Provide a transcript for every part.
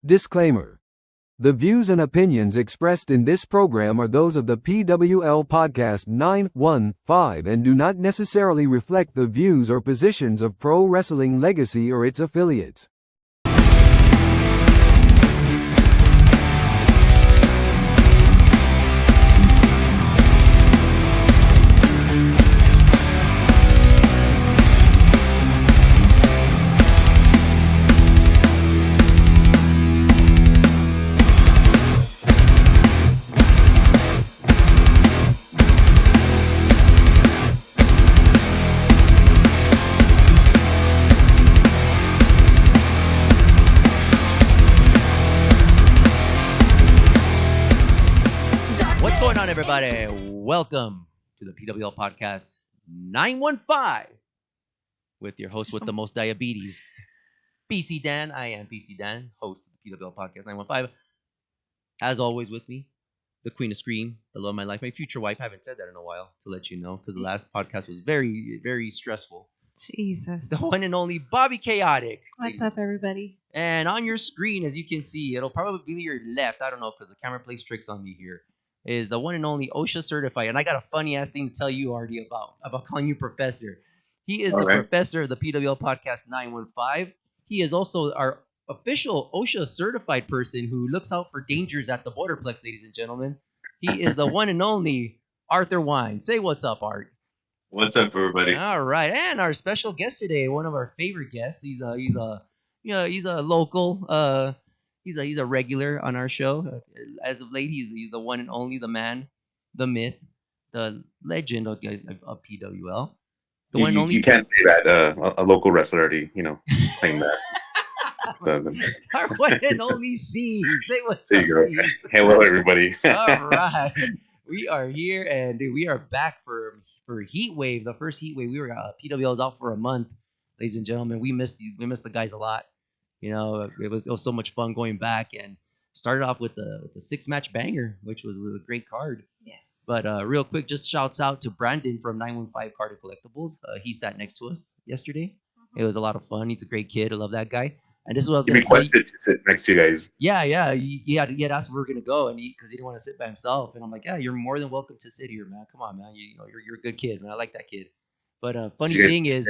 Disclaimer. The views and opinions expressed in this program are those of the PWL Podcast 915 and do not necessarily reflect the views or positions of Pro Wrestling Legacy or its affiliates. Everybody, welcome to the PWL Podcast 915 with your host with the most diabetes, PC Dan. I am PC Dan, host of the PWL Podcast 915. As always with me, the Queen of Scream, the love of my life, my future wife. I haven't said that in a while to let you know because the last podcast was very, very stressful. Jesus. The one and only Bobby Chaotic. What's up, everybody? And on your screen, as you can see, it'll probably be your left. I don't know because the camera plays tricks on me here. Is the one and only OSHA certified. And I got a funny ass thing to tell you, Artie, about calling you professor. He is professor of the PWL Podcast 915. He is also our official OSHA certified person who looks out for dangers at the borderplex, ladies and gentlemen. He is the one and only Arthur Wine. Say what's up, Art. What's up, everybody? All right. And our special guest today, one of our favorite guests. He's a local He's a regular on our show. As of late, he's the one and only, the man, the myth, the legend of PWL. The one and only. You can't say that. A local wrestler already, claimed that. Our one and only Ceez. Say what's there up, you go. Ceez. Hello, everybody. All right, we are here and we are back for Heatwave, the first Heatwave. We were PWL was out for a month, ladies and gentlemen. We missed the guys a lot. It was so much fun going back and started off with the 6-match banger, which was a great card. Yes. But real quick, just shouts out to Brandon from 915 Card and Collectibles. He sat next to us yesterday. Mm-hmm. It was a lot of fun. He's a great kid. I love that guy. And this is what I was going to tell you. He requested to sit next to you guys. Yeah. He had asked if we were going to go, and because he didn't want to sit by himself. And I'm like, yeah, you're more than welcome to sit here, man. Come on, man. You're a good kid, man. I like that kid. But funny thing is.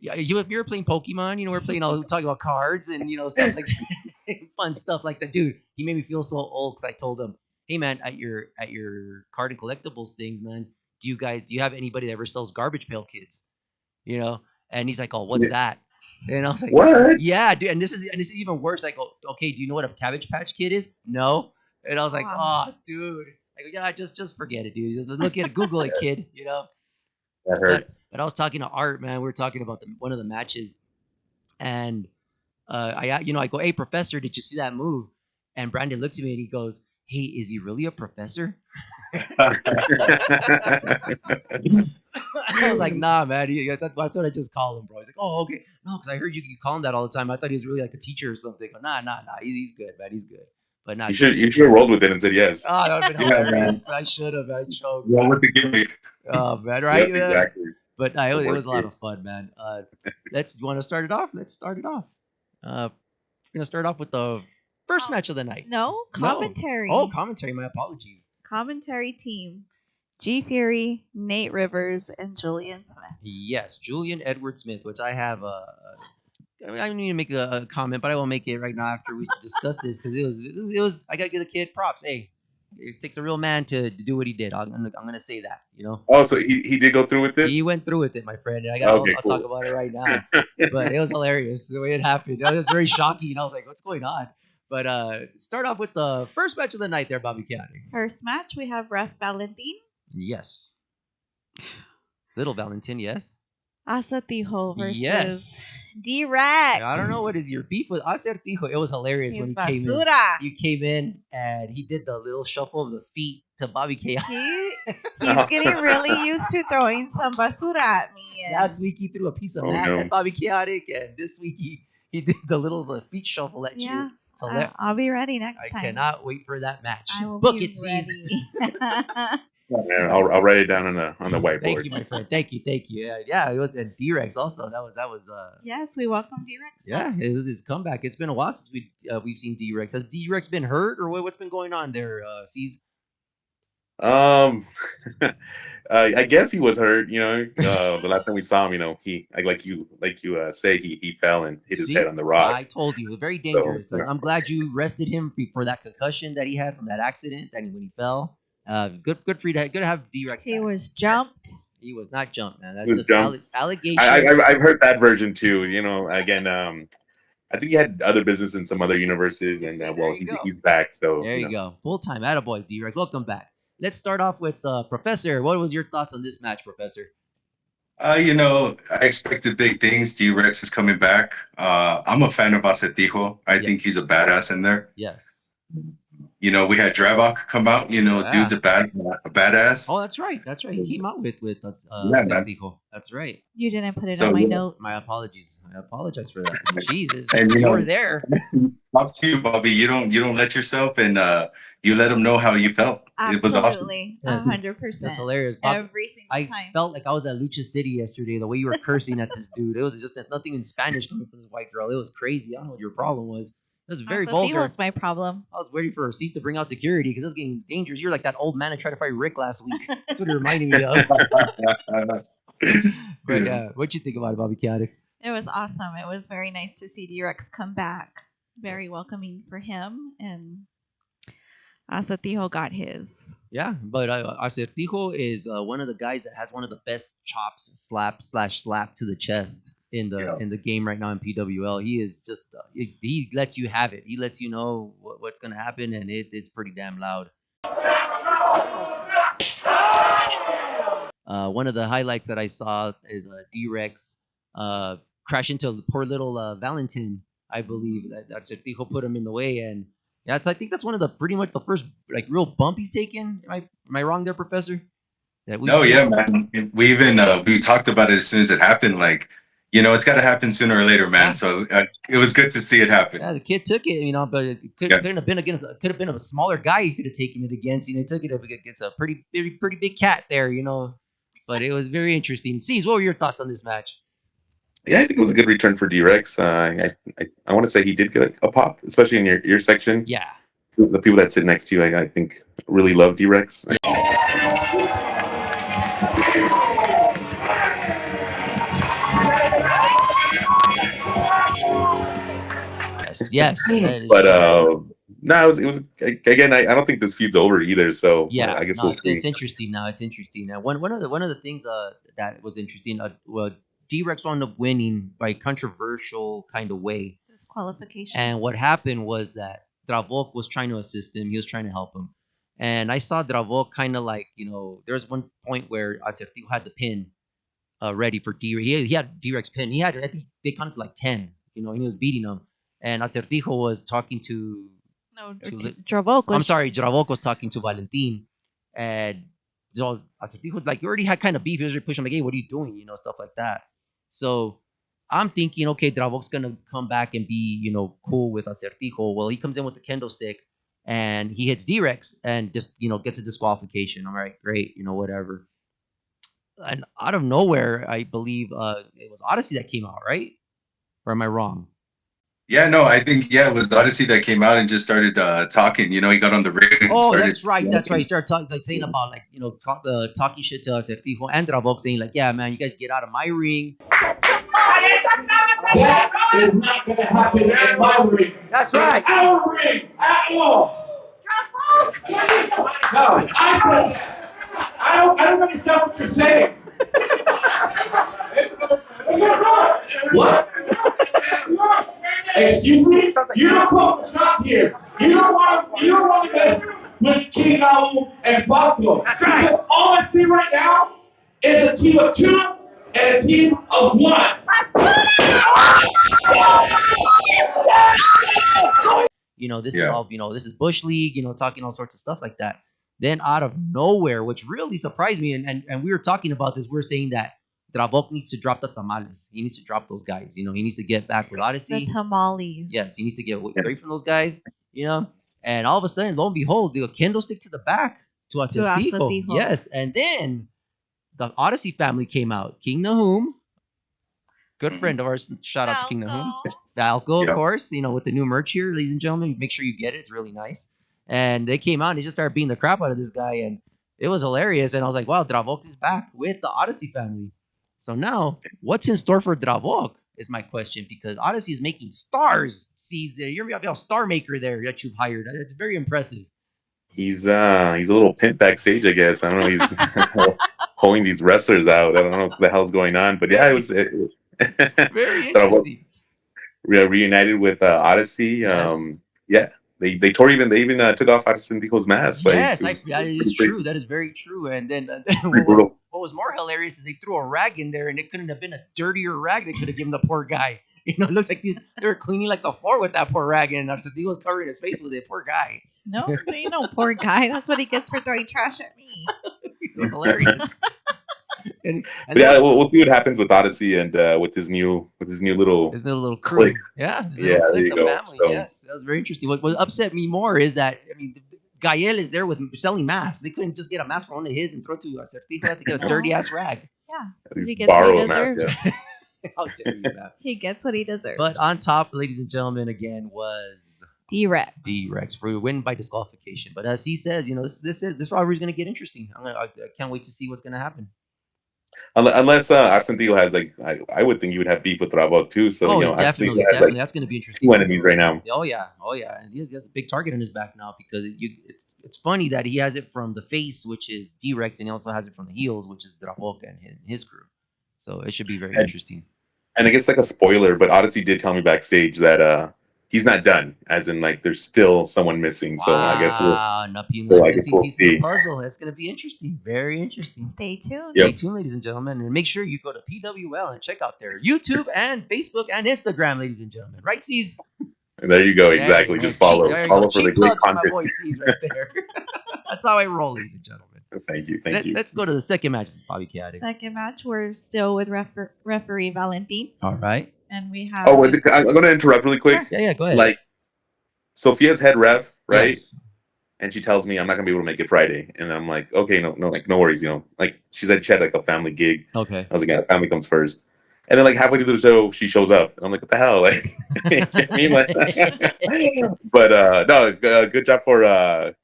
Yeah, you're playing Pokemon, we're playing talking about cards and stuff like that. Fun stuff like that. Dude, he made me feel so old because I told him, hey man, at your card and collectibles things, man, do you have anybody that ever sells garbage pail kids? And he's like, oh, what's that? And I was like, what? Yeah, dude, and this is even worse. I go, okay, do you know what a Cabbage Patch Kid is? No. And I was like, oh, dude. I go, yeah, just forget it, dude. Just look at it, Google it, kid, That hurts. But I was talking to Art, man. We were talking about one of the matches, and I go, hey, professor, did you see that move? And Brandon looks at me and he goes, hey, is he really a professor? I was like, nah, man. That's what I just call him, bro. He's like, oh, okay. No, because I heard you call him that all the time. I thought he was really like a teacher or something. But nah. He's good, man. He's good. But nah, you should have rolled with it and said yes. Oh, that would have been hilarious. I should have. I choked. Roll with the gimmick. Oh, man, right? Yep, exactly. But it was a lot of fun, man. You want to start it off? Let's start it off. We're going to start off with the first match of the night. No, commentary. Oh, commentary. My apologies. Commentary team. G Fury, Nate Rivers, and Julian Smith. Yes, Julian Edward Smith, which I have I don't need to make a comment, but I will make it right now after we discuss this because it was. I gotta give the kid props. Hey, it takes a real man to do what he did. I'm gonna say that. Oh, so he did go through with it. He went through with it, my friend. I'll talk about it right now. But it was hilarious the way it happened. It was very shocking. I was like, what's going on? But start off with the first match of the night, there, Bobby County. First match, we have Ref Valentin. Yes. Little Valentin, yes. Acertijo versus D-Rex. I don't know what is your beef with Acertijo. It was hilarious when he came in. You came in and he did the little shuffle of the feet to Bobby Chaotic. He's getting really used to throwing some basura at me. Last week he threw a piece of mat at Bobby Chaotic, and this week he did the feet shuffle at you. I'll be ready next time. I cannot wait for that match. I will Book be it, Ceez. I'll write it down on the whiteboard. Thank you, my friend. Thank you. Yeah. It was a D-Rex also. That was. Yes, we welcome D-Rex. Yeah, it was his comeback. It's been a while since we've seen D-Rex. Has D-Rex been hurt or what's been going on there, Ceez? I guess he was hurt. The last time we saw him, he like you say he fell and hit his head on the rock. I told you, very dangerous. So, I'm glad you rested him for that concussion that he had from that accident. That when he fell, good for you. Good to have D-Rex. He was jumped. He was not jumped, man. That's just allegations. I've heard that version too. Again, I think he had other business in some other universes, and he's back. So there you go, full time. Attaboy, D-Rex. Welcome back. Let's start off with Professor. What was your thoughts on this match, Professor? I expected big things. D-Rex is coming back. I'm a fan of Acertijo. I think he's a badass in there. Yes. We had Dravok come out. Dude's a badass. Oh, that's right. He came out with Acertijo. That's right. You didn't put it on my notes. My apologies. I apologize for that. Jesus, and you were there. Up to you, Bobby. You don't let yourself, and you let them know how you felt. Absolutely. It was awesome. 100%. That's hilarious. Every single time. I felt like I was at Lucha City yesterday. The way you were cursing at this dude, it was just nothing in Spanish coming from this white girl. It was crazy. I don't know what your problem was. It was very vulgar. That was my problem. I was waiting for Ceez to bring out security because it was getting dangerous. You're like that old man that tried to fight Rick last week. That's what it reminded me of. But yeah, what'd you think about it, Bobby Chaotic? It was awesome. It was very nice to see D-Rex come back. Very welcoming for him, and Acertijo got his. Yeah, but Acertijo is one of the guys that has one of the best chops, slap to the chest in the game right now in PWL. He is just he lets you have it. He lets you know what's gonna happen, and it's pretty damn loud. One of the highlights that I saw is D-Rex crash into poor little Valentin. I believe that Acertijo put him in the way, and I think that's one of the pretty much the first real bump he's taken. Am I wrong there, Professor? Man. We even we talked about it as soon as it happened. It's got to happen sooner or later, man. Yeah. So it was good to see it happen. Yeah, the kid took it, but it couldn't have been against. Could have been a smaller guy. He could have taken it against. He took it against a pretty big cat there, But it was very interesting. Ceez, what were your thoughts on this match? Yeah, I think it was a good return for D-Rex. I want to say he did get a pop, especially in your section. Yeah. The people that sit next to you, I think, really love D-Rex. Yes. But no, it was again. I don't think this feud's over either. So yeah, I guess we'll see. It's interesting now. One of the things that was interesting. D-Rex wound up winning by a controversial kind of way. Disqualification. And what happened was that Dravok was trying to assist him. He was trying to help him. And I saw Dravok kind of there was one point where Acertijo had the pin ready for D-Rex. He had D-Rex pin. I think they counted to 10, and he was beating him. And Acertijo was talking to... No, Dravok was... I'm sorry, Dravok was talking to Valentin. And so Acertijo, you already had kind of beef. He was pushing him, hey, what are you doing? Stuff like that. So I'm thinking, okay, Dravok's going to come back and be, cool with Acertijo. Well, he comes in with the kendo stick and he hits D-Rex and just, gets a disqualification. I'm like, great, whatever. And out of nowhere, I believe it was Odyssey that came out, right? Or am I wrong? Yeah, no, I think, it was Odyssey that came out and just started talking. He got on the radio. Oh, that's right. He started talking, saying about, talking shit to Acertijo and Dravok, saying, yeah, man, you guys get out of my ring. That is not going to happen in my ring. That's right. Our ring at all. No, I said that. I don't understand what you're saying. What? Excuse me? You don't call the shots here. You don't want to mess with Kino and Paco. That's right. Because all I see right now is a team of 2 and a team of 1. This is all, this is Bush League, talking all sorts of stuff like that. Then out of nowhere, which really surprised me, and we were talking about this, we were saying that Dravok needs to drop the tamales. He needs to drop those guys. He needs to get back with Odyssey. The tamales. Yes, he needs to get away from those guys, And all of a sudden, lo and behold, the kendo stick to the back. to Acertijo. Yes, and then the Odyssey family came out. King Nahum, good friend of ours. Shout out to King Nahum. Falco, of course. With the new merch here, ladies and gentlemen. Make sure you get it. It's really nice. And they came out and they just started beating the crap out of this guy, and it was hilarious. And I was like, wow, Dravok is back with the Odyssey family. So now, what's in store for Dravok is my question, because Odyssey is making stars. Ceez, you're a star maker there that you've hired. It's very impressive. He's a little pimp backstage, I guess. I don't know. He's pulling these wrestlers out. I don't know what the hell's going on, but yeah, it was very interesting. Reunited with Odyssey. Yes. Yeah. They even took off Acertijo's mask. Yes, that is true. That is very true. And then what was more hilarious is they threw a rag in there, and it couldn't have been a dirtier rag they could have given the poor guy. It looks like they were cleaning like the floor with that poor rag, and Acertijo's covering his face with it. Poor guy. No, poor guy. That's what he gets for throwing trash at me. It was hilarious. and yeah, we'll see what happens with Odyssey and with his new little crew. Clique. Yeah, there you go. Family. So, yes, that was very interesting. What upset me more is that Gael is there with selling masks. They couldn't just get a mask for one of his and throw it to Acertijo. They had to get a dirty ass rag. Yeah, he gets what he deserves. How dare you, man. He gets what he deserves. But on top, ladies and gentlemen, again was D-Rex. D-Rex for a win by disqualification. But as he says, this rivalry is going to get interesting. I can't wait to see what's going to happen. Unless Acertijo has I would think you would have beef with Dravok too. So definitely, that's going to be interesting. Two enemies right now. Oh yeah, and he has a big target on his back now, because it's funny that he has it from the face, which is D-Rex, and he also has it from the heels, which is Dravok and his crew. So it should be very interesting. And I guess like a spoiler, but Odyssey did tell me backstage that he's not done, as in there's still someone missing. Wow, so I guess we'll see. Puzzle. That's going to be interesting. Very interesting. Stay tuned. Stay tuned, ladies and gentlemen, and make sure you go to PWL and check out their YouTube and Facebook and Instagram, ladies and gentlemen. Right, Ceez? There you go. Exactly. Just follow for the great content. My boy Ceez right there. That's how I roll, ladies and gentlemen. Thank you. Let's go to the second match, Bobby Chaotic. Second match, we're still with referee Valentin. All right. And we have... Oh, I'm going to interrupt really quick. Sure. Yeah, go ahead. Sophia's head ref, right? Yes. And she tells me I'm not going to be able to make it Friday. And I'm like, okay, no worries, she said she had a family gig. Okay. I was like, yeah, family comes first. And then halfway through the show, she shows up. And I'm like, what the hell? But no, good job for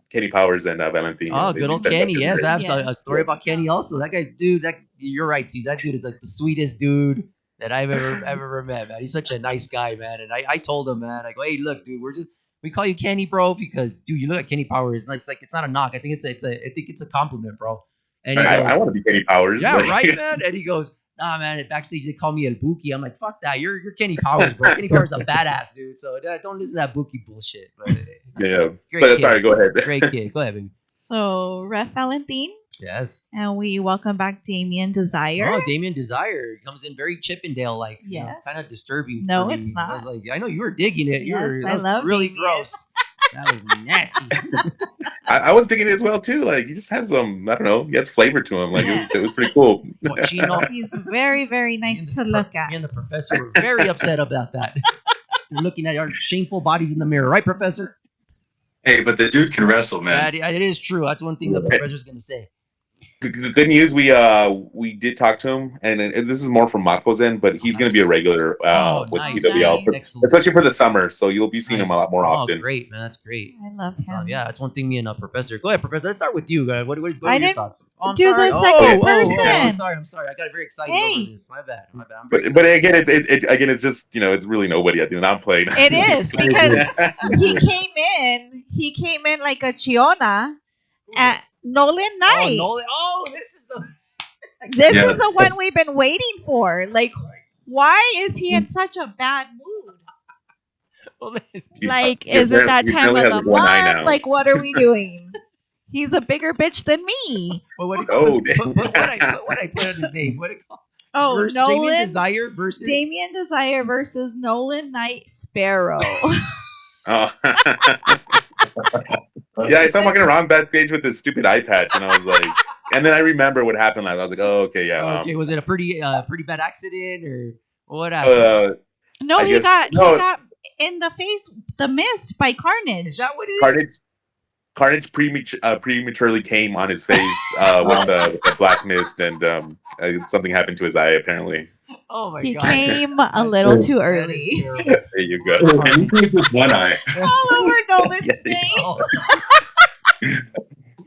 Kenny Powers and Valentin. Oh, good old Kenny. Yes, I have a story about Kenny also. That guy's dude. You're right, Ceez. That dude is the sweetest dude that I've ever met, man. He's such a nice guy, man. And I told him, man, I go, hey, look, dude, we call you Kenny, bro, because dude, you look at Kenny Powers. It's not a knock. I think it's a compliment, bro. And I want to be Kenny Powers. Yeah, right, man. And he goes, nah, man, backstage they call me El Buki. I'm like, fuck that. You're Kenny Powers, bro. Kenny Powers is a badass, dude. So don't listen to that Buki bullshit. But yeah, but sorry, go ahead. Great kid. Go ahead, baby. So, Ref Valentin. Yes. And we welcome back Damien Desire. Oh, Damien Desire comes in very Chippendale-like. Yes. Kind of disturbing. No, it's not. I know you were digging it. Yes, I love really Damien. gross. That was nasty. I was digging it as well too. He just has some, I don't know, he has flavor to him. It was pretty cool. He's very, very nice to look at. Me and the professor were very upset about that. They're looking at our shameful bodies in the mirror, right, Professor? Hey, but the dude can wrestle, man. It is true. That's one thing the professor's going to say. Good news. We did talk to him, and this is more from Marco's end, but he's going to be a regular with PWL, especially for the summer. So you'll be seeing him a lot more often. Oh, great, man! That's great. I love him. Yeah, that's one thing. Me and Professor. Go ahead, Professor. Let's start with you. What are your thoughts? Do the second person. I'm sorry. I got very excited over this. My bad. But again, it's just it's really nobody at the end. I'm playing. It is because he came in like a Chiona at Nolan Knight. This is the is the one we've been waiting for. Why is he in such a bad mood? Is it that time of the month? What are we doing? He's a bigger bitch than me. Well, what I put on his name? What it called? Oh, Damien Desire versus Nolan Knight Sparrow. Oh. Yeah, I saw him walking around backstage with this stupid eye patch, and I was like, and then I remember what happened. I was like, oh, okay, yeah. Okay, was it a pretty bad accident or what happened? No, he got in the face, the mist by Carnage. Is that what it is? Carnage. Carnage prematurely came on his face with the black mist, and something happened to his eye apparently. Oh my He god. came a little too That early. is terrible. There you go. You think just one eye. All over Nolan's face. Oh.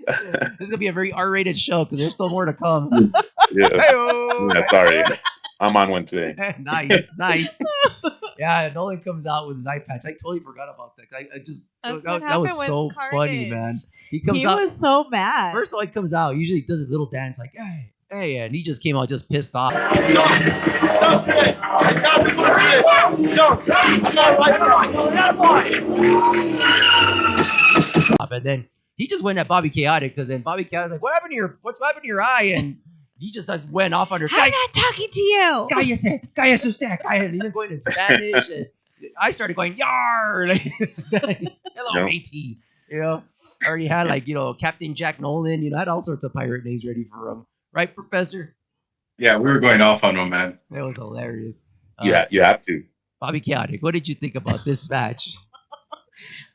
This is gonna be a very R-rated show because there's still more to come. Yeah. Hey-o. Yeah, sorry, I'm on one today. Nice. Yeah, Nolan comes out with his eye patch. I totally forgot about that. I just That's that, what that was happened with so funny, Carnage. man. He comes He out. was so mad. First of all, he comes out. Usually he does his little dance like, hey, and he just came out just pissed off. And then he just went at Bobby Chaotic because then Bobby Chaotic's like, what's happened to your eye? And he just went off on her. I'm not talking to you. Cállese usted, and even going in Spanish. And I started going, yar! Like, hello, matey. You know, I already had Captain Jack Nolan. You know, I had all sorts of pirate names ready for him. Right, Professor? Yeah, we were going off on him, man. That was hilarious. Yeah, you have to. Bobby Chaotic, what did you think about this match?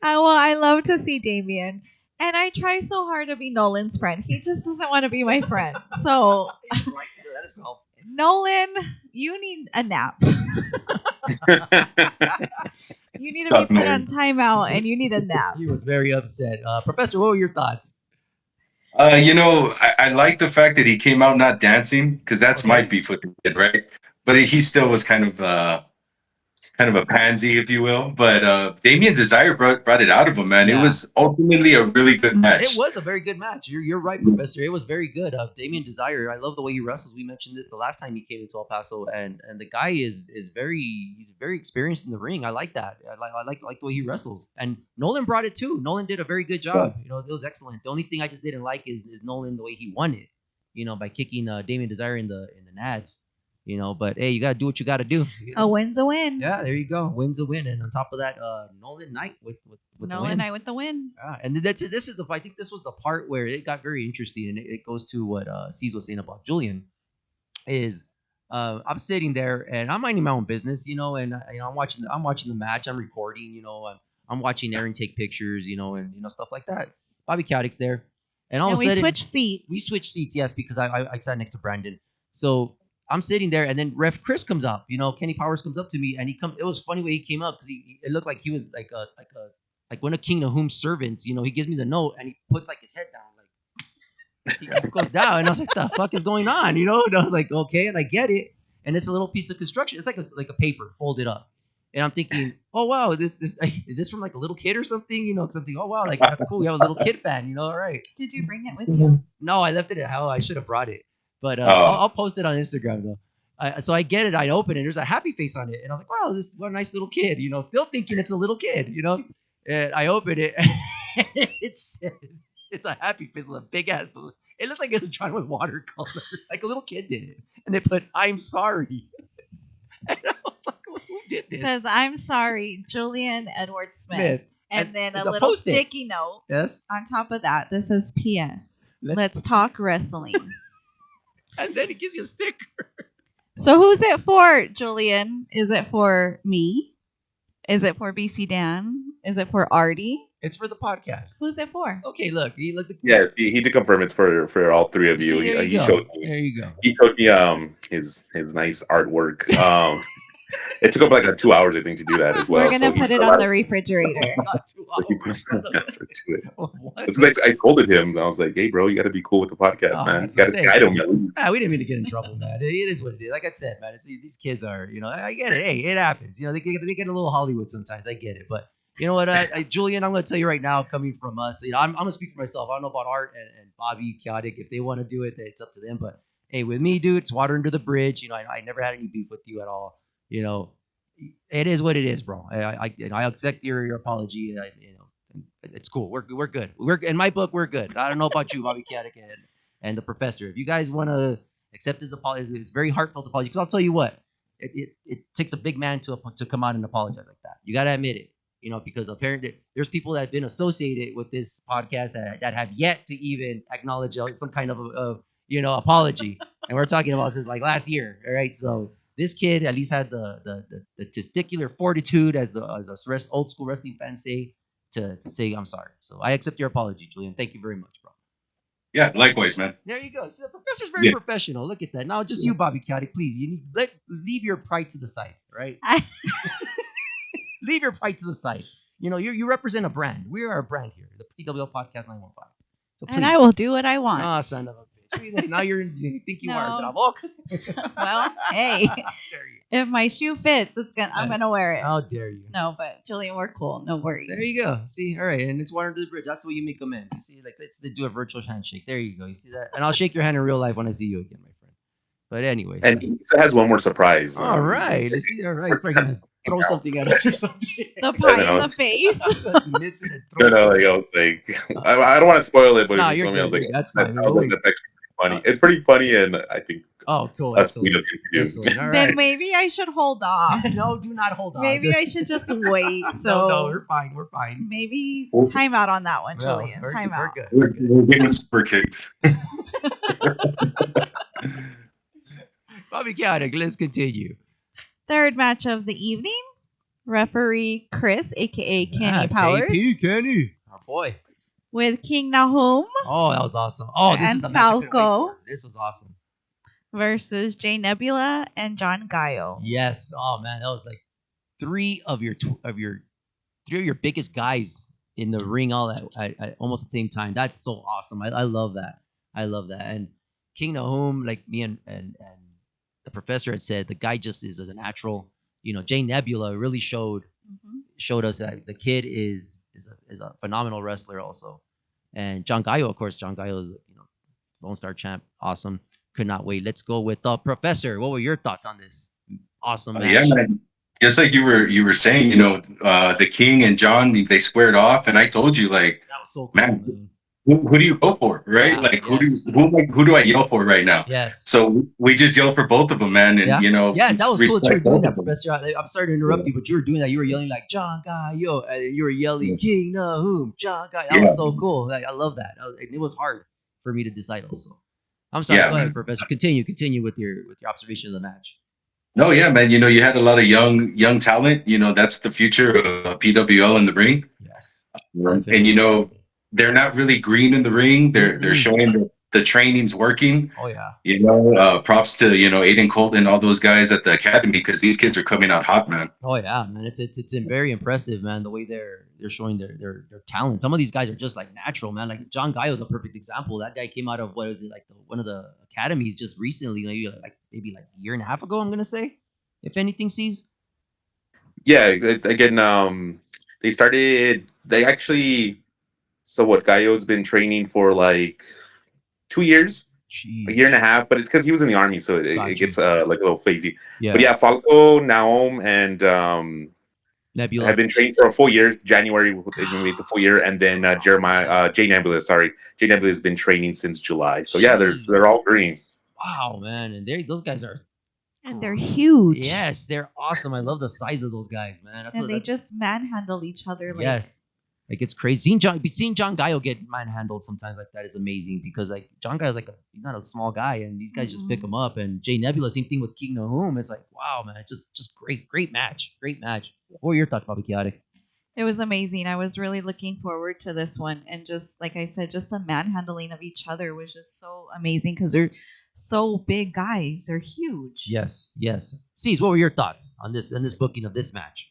I love to see Damien. And I try so hard to be Nolan's friend. He just doesn't want to be my friend. So, Nolan, you need a nap. You need to be put on timeout, and you need a nap. He was very upset. Professor, what were your thoughts? I like the fact that he came out not dancing because that's my beef with the kid, right? But he still was kind of a pansy, if you will. But Damien Desire brought it out of him, man. Yeah. It was ultimately a really good match. It was a very good match. You're right, Professor. It was very good. Damien Desire, I love the way he wrestles. We mentioned this the last time he came into El Paso, and the guy is very experienced in the ring. I like that. I like the way he wrestles. And Nolan brought it too. Nolan did a very good job. You know, it was excellent. The only thing I just didn't like is Nolan the way he won it. You know, by kicking Damien Desire in the nads. You know, but hey, you gotta do what you gotta do. You know? A win's a win. Yeah, there you go. Win's a win, and on top of that, Nolan Knight with Nolan Knight with the win. Yeah, and I think this was the part where it got very interesting, and it goes to what Ceez was saying about Julian. Is I'm sitting there and I'm minding my own business, you know, and I'm watching the match. I'm recording, you know, I'm watching Aaron take pictures, you know, and stuff like that. Bobby Chaotic's there, and all of a sudden we switched seats. We switched seats, yes, because I sat next to Brandon, so. I'm sitting there, and then Ref Chris comes up. You know, Kenny Powers comes up to me, and it was funny when he came up because it looked like he was like one of King Nahum's servants. You know, he gives me the note, and he puts like his head down, like he goes down, and I was like, "The fuck is going on?" You know, and I was like, "Okay," and I get it, and it's a little piece of construction. It's like a paper folded up, and I'm thinking, "Oh wow, this is this from like a little kid or something?" You know, something. Oh wow, like that's cool. We have a little kid fan. You know, all right. Did you bring it with you? No, I left it at home. I should have brought it. But I'll post it on Instagram though. So I get it. I open it. There's a happy face on it, and I was like, "Wow, what a nice little kid." You know, still thinking it's a little kid. You know, and I open it. And it says it's a happy face with a big ass. It looks like it was drawn with watercolor, like a little kid did it. And they put "I'm sorry." And I was like, well, "Who did this?" It says "I'm sorry, Julian Edward Smith," and then a little post-it. sticky note. Yes. On top of that, this says "P.S. Let's talk wrestling." And then he gives me a sticker. So who's it for, Julian? Is it for me? Is it for BC Dan? Is it for Artie? It's for the podcast. Who's it for? Okay, look. Yeah, he did confirm it's for all three of you. See, He showed me. There you go. He showed me his nice artwork. It took up like 2 hours, I think, to do that as well. We're gonna put it on the refrigerator. Not 2 hours. It's like I told him, I was like, "Hey, bro, you got to be cool with the podcast, man. You got to guide him." We didn't mean to get in trouble, man. It is what it is. Like I said, man, these kids are, you know, I get it. Hey, it happens. You know, they get a little Hollywood sometimes. I get it, but you know what, Julian, I'm going to tell you right now, coming from us, you know, I'm going to speak for myself. I don't know about Art and Bobby Chaotic. If they want to do it, it's up to them. But hey, with me, dude, it's water under the bridge. You know, I never had any beef with you at all. You know, it is what it is, bro. I accept your apology. You know, it's cool. We're good. We're in my book. We're good. I don't know about you, Bobby Chaotic and the Professor. If you guys want to accept his apology, it's very heartfelt apology. Because I'll tell you what, it takes a big man to come out and apologize like that. You got to admit it. You know, because apparently there's people that have been associated with this podcast that have yet to even acknowledge some kind of you know, apology. And we're talking about since like last year. All right, so. This kid at least had the testicular fortitude, as the old school wrestling fans say, to say I'm sorry. So I accept your apology, Julian. Thank you very much, bro. Yeah, likewise, man. There you go. See, the professor's very professional. Look at that. Now, just you, Bobby Chaotic, please. You need leave your pride to the side, right? Leave your pride to the side. You know, you represent a brand. We are a brand here, the PWL Podcast 915. So please. And I will do what I want. Ah, son of a bitch. Now you think you are. No. Well, hey, How dare you? if my shoe fits, I'm gonna wear it. How dare you? No, but Julian, we're cool. No worries. There you go. See, all right, and it's water under the bridge. That's the way you make amends. You see, like let's do a virtual handshake. There you go. You see that? And I'll shake your hand in real life when I see you again, my friend. But anyways. And he has one more surprise. All right. You see, all right. Probably gonna throw something at us or something. The pie in the face. I don't want to spoil it, but no, if you told me, I was like, that's fine. that's actually funny. It's pretty funny, and I think. Oh, cool. Excellent. All right. Then maybe I should hold off. No, do not hold on. Maybe I should just wait. So no, we're fine. We're fine. Maybe time out on that one, Julian. Time out. We're getting super kicked. Bobby Chaotic, let's continue. Third match of the evening. Referee Chris, aka Kenny Powers. Kenny. Our boy. With King Nahum. Oh, that was awesome. Oh, this is the match. Falco. This was awesome. Versus Jay Nebula and John Gallo. Yes. Oh man, that was like three of your biggest guys in the ring all at almost the same time. That's so awesome. I love that. I love that. And King Nahum, like me and the professor had said, the guy just is as a natural. You know, Jay Nebula really showed us that the kid is a phenomenal wrestler also. And John Gallo, of course, is, Lone Star champ. Awesome. Could not wait. Let's go with the professor. What were your thoughts on this awesome match? Yeah, man. Just like you were saying, the King and John, they squared off, and I told you, like, that was so cool, man. Who do you go for, right? Yeah, like, who do I yell for right now? Yes. So we just yelled for both of them, man, and yes, that was cool that you were doing that, Professor. I'm sorry to interrupt you, but you were doing that. You were yelling like John Gallo, and you were yelling King Nahum, John Gallo. That was so cool. Like, I love that. It was hard for me to decide also. I'm sorry. Go ahead, Professor. Continue with your observation of the match. No, yeah, man. You had a lot of young talent. That's the future of PWL in the ring. Yes. And they're not really green in the ring. They're showing that the training's working. Oh yeah. Props to Aiden Colt and all those guys at the academy, because these kids are coming out hot, man. Oh yeah, man. It's very impressive, man. The way they're showing their talent. Some of these guys are just like natural, man. Like John Gallo is a perfect example. That guy came out of one of the academies just recently, maybe a year and a half ago. I'm gonna say, if anything, Ceez. Yeah. Again, they actually. So what? Gallo's been training for like 2 years, a year and a half, but it's because he was in the army, so it gets like a little phasey. Yeah. But yeah, Falco, Nahum, and Nebula have been training for a full year. January they made the full year, and then Jay Nebula. Sorry, Jay Nebula has been training since July. So yeah, they're all green. Wow, man, and those guys are. And they're huge. Yes, they're awesome. I love the size of those guys, man. They just manhandle each other. Yes. Like, it's crazy. Seeing John Gallo get manhandled sometimes like that is amazing, because like John Gallo's he's not a small guy, and these guys just pick him up. And Jay Nebula, same thing with King Nahum. It's like, wow, man, it's just great match. What were your thoughts, Bobby Chaotic? It was amazing. I was really looking forward to this one, and just like I said, just the manhandling of each other was just so amazing, because they're so big guys. They're huge. Yes. Ceez, what were your thoughts on this booking of this match?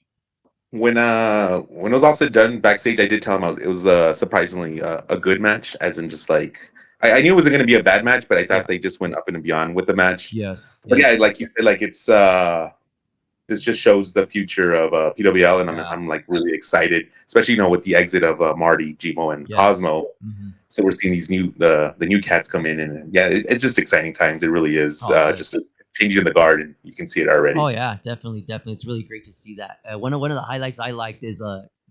When it was all said done backstage, I did tell him it was surprisingly a good match, as in just like I knew it wasn't going to be a bad match, but I thought they just went up and beyond with the match. Yes. But yeah, like you said, like it's this just shows the future of PWL, and I'm like really excited, especially with the exit of Marty, Gmo, and Cosmo. Mm-hmm. So we're seeing these the new cats come in, and it's just exciting times. It really is just changing the guard, and you can see it already. Oh yeah, definitely. It's really great to see that. One of the highlights I liked is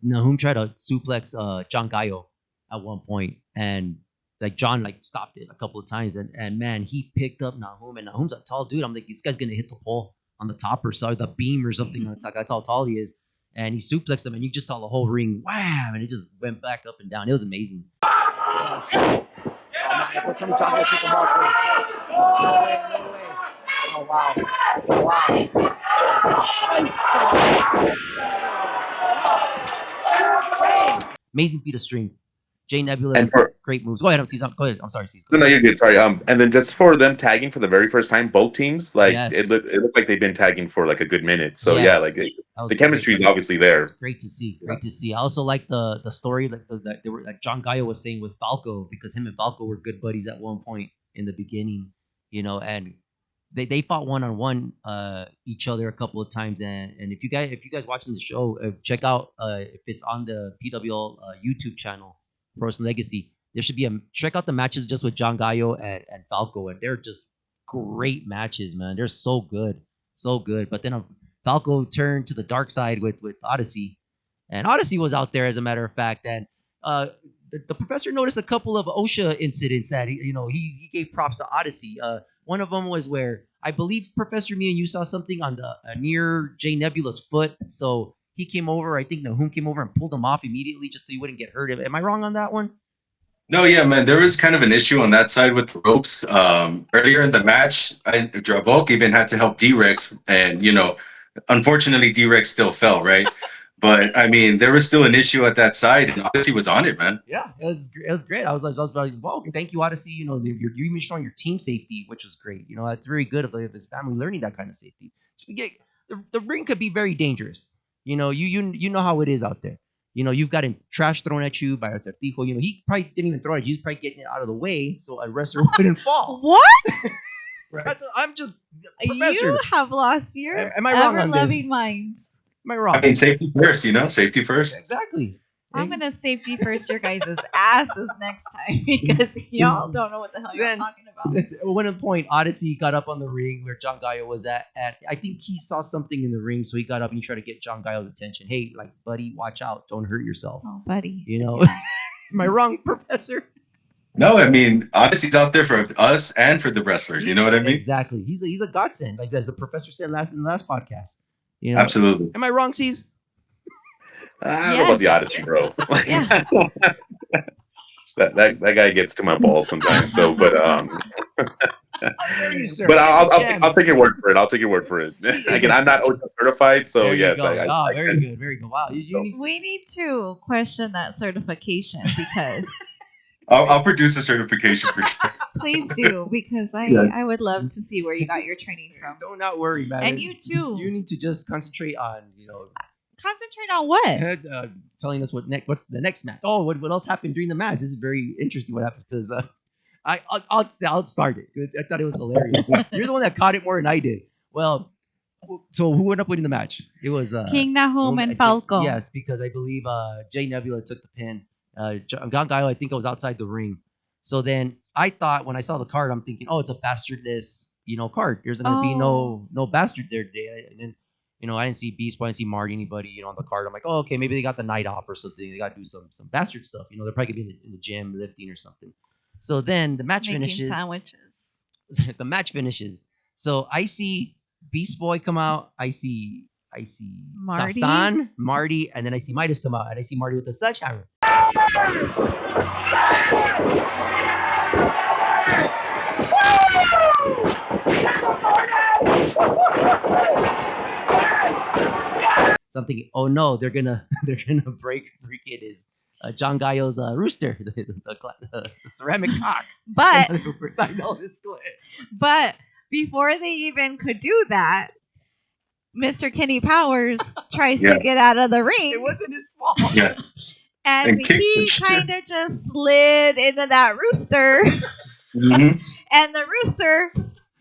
Nahum tried to suplex John Gallo at one point, and like John stopped it a couple of times, and man, he picked up Nahum, and Nahum's a tall dude. I'm like, this guy's gonna hit the pole on the top or the beam or something. That's how tall he is, and he suplexed him, and you just saw the whole ring, wham, and it just went back up and down. It was amazing. Oh, wow. Amazing feat of strength. Jay Nebula And had great moves. Go ahead, Ceez. Go ahead. I'm sorry, Ceez. No, you're good. Sorry. And then just for them tagging for the very first time, both teams, like Yes. it looked like they've been tagging for like a good minute. So Yes. yeah, like the chemistry is obviously there. Great to see. Great to see. I also like the story like they were like John Gallo was saying with Falco, because him and Falco were good buddies at one point in the beginning, you know, and they fought one-on-one each other a couple of times. And if you guys watching the show, check out if it's on the PWL YouTube channel, Pro Wrestling Legacy. There should be check out the matches just with John Gallo and Falco, and they're just great matches, man. They're so good, so good. But then Falco turned to the dark side with Odyssey, and Odyssey was out there as a matter of fact. And the professor noticed a couple of OSHA incidents that he gave props to Odyssey. One of them was where I believe Professor me and you saw something on the near Jay Nebula's foot, so he came over. I think Nahum came over and pulled him off immediately just so he wouldn't get hurt. Am I wrong on that one? No, yeah, man. There was kind of an issue on that side with the ropes. Earlier in the match, Dravok even had to help D-Rex, and unfortunately, D-Rex still fell, right? But I mean, there was still an issue at that side, and Odyssey was on it, man. Yeah, it was great. I was like, well, thank you, Odyssey. You're even showing your team safety, which was great. That's very good of his family learning that kind of safety. The ring could be very dangerous. You know how it is out there. You've gotten trash thrown at you by Acertijo. He probably didn't even throw it. He was probably getting it out of the way so a wrestler wouldn't fall. What? Right. I'm just professor. You have lost your Am I wrong on this? ever-loving minds. Am I wrong? I mean, safety first, safety first. Exactly. I'm gonna safety first your guys' asses next time because y'all don't know what the hell you're talking about. At one point, Odyssey got up on the ring where John Gallo was at. I think he saw something in the ring, so he got up and he tried to get John Gallo's attention. Hey, like, buddy, watch out. Don't hurt yourself. Oh, buddy. Am I wrong, Professor? No, I mean, Odyssey's out there for us and for the wrestlers. You know what I mean? Exactly. He's a godsend, like as the professor said in the last podcast. Absolutely. Am I wrong, Ceez? I don't know about the Odyssey, bro. Yeah. that guy gets to my balls sometimes. So, but but I'll take your word for it. I'll take your word for it. Again, I'm not OSHA certified, so yes. Very good, very good. Wow, we need to question that certification because I'll produce a certification for sure. Please do, because I would love to see where you got your training from. Don't not worry, man. And you too. You need to just concentrate on Concentrate on what? Telling us what's the next match. Oh, what else happened during the match? This is very interesting. What happened because I'll start it. I thought it was hilarious. You're the one that caught it more than I did. Well, so who ended up winning the match? It was King Nahum and Falco. Yes, because I believe Jay Nebula took the pin. John Gallo, I think I was outside the ring. So then I thought when I saw the card, I'm thinking, oh, it's a bastardless, card. There's gonna be no bastards there today. And then I didn't see Beast Boy, I didn't see Marty, anybody, on the card. I'm like, oh, okay, maybe they got the night off or something. They got to do some bastard stuff. They're probably gonna be in the gym lifting or something. So then the match finishes. Sandwiches. The match finishes. So I see Beast Boy come out. I see Marty, Gaston, Marty, and then I see Midas come out, and I see Marty with a sledgehammer. Something. Oh no, they're gonna break it is John Gallo's rooster, the ceramic cock. But I know this. But before they even could do that, Mr. Kenny Powers tries to get out of the ring. It wasn't his fault. Yeah. And he kind of just slid into that rooster. Mm-hmm. And the rooster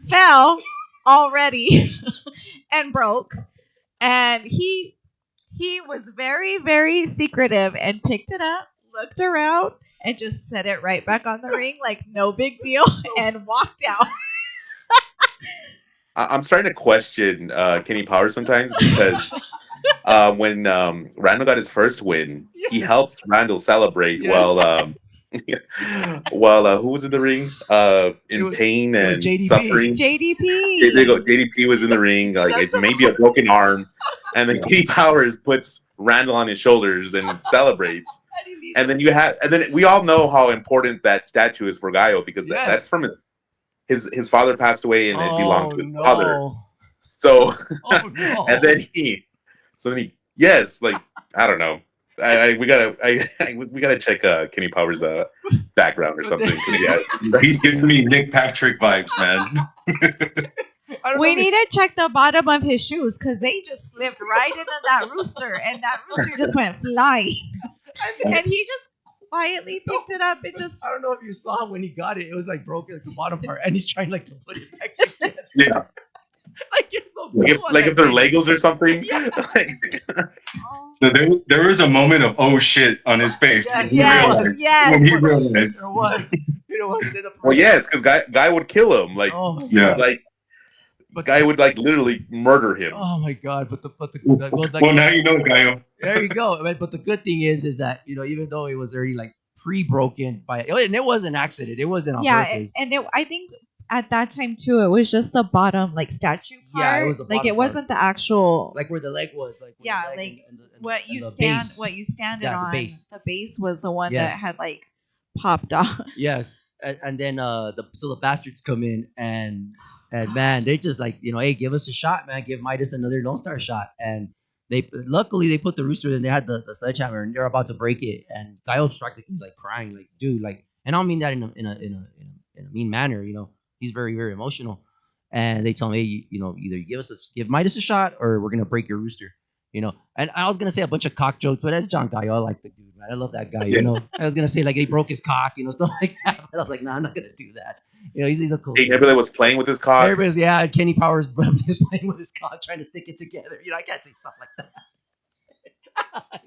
fell already and broke. And he was very, very secretive and picked it up, looked around, and just set it right back on the ring like no big deal and walked out. I'm starting to question Kenny Powers sometimes because when Randall got his first win, he helped Randall celebrate while who was in the ring in pain and suffering. JDP. There you go. JDP was in the ring, like it may be a broken arm, and then Kenny Powers puts Randall on his shoulders and celebrates. And then we all know how important that statue is for Gallo because that's from his father passed away and it belonged to his father. So and then he I don't know. we gotta check Kenny Powers' background or something. Yeah, he's giving me Nick Patrick vibes, man. We need to check the bottom of his shoes because they just slipped right into that rooster, and that rooster just went flying. And he just quietly picked it up. It just. I don't know if you saw him when he got it. It was like broken at the bottom part, and he's trying like to put it back together. Yeah. Like if they're Legos or something. Yeah. So there was a moment of oh shit on his face. Yes. When he realized. There was. Well, yeah, it's because guy would kill him. Like, guy would like literally murder him. Oh my god! But now you know, Gaio. There you go. But the good thing is that even though it was already like pre-broken and it was an accident. It wasn't on purpose. And I think at that time too, it was just the bottom like statue part. Yeah, it was the bottom like it wasn't the actual like where the leg was. Like what you stand it on. The base was the one that had like popped off. Yes, and then the bastards come in and man, they just like hey, give us a shot, man. Give Midas another Lone Star shot, and luckily they put the rooster and they had the sledgehammer and they're about to break it, and Gaio's practically like crying, like dude, like, and I don't mean that in a mean manner, he's very, very emotional, and they tell him, hey, either give Midas a shot or we're gonna break your rooster, and I was gonna say a bunch of cock jokes, but that's John Gaio. I like the dude, man. I love that guy, I was gonna say like he broke his cock, stuff like that, but I was like, nah, I'm not gonna do that. He's a cool. Hey, everybody was playing with his cock. Kenny Powers is playing with his cock, trying to stick it together. I can't say stuff like that.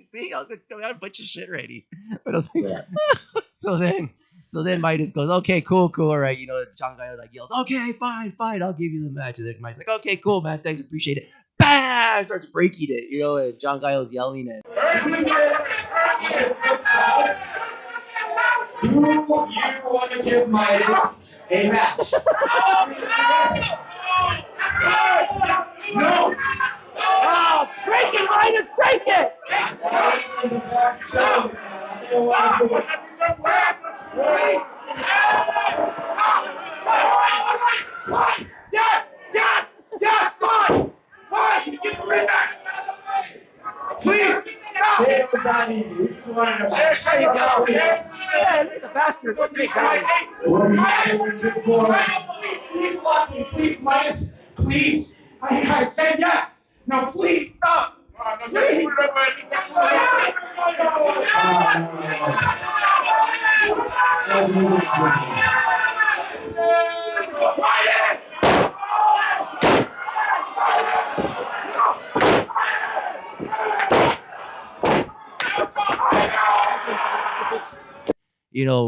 See, I was gonna come out a bunch of shit ready, but I was like, so then Midas goes, okay, cool, all right. John Gaio like yells, okay, fine, I'll give you the match. And then Midas like, okay, cool, man, thanks, appreciate it. Bam! Starts breaking it, and John Gaio's yelling it. Do you want to give Midas a match? No! Oh, break it, Midas, break it! Yes, fine! Get the ring back! Please! It was not easy. We just wanted to. There you go. Yeah, look at the bastard. Look at me, guys. Please, lock me. Please, Midas. Please. I said yes. Now, please, stop. Please.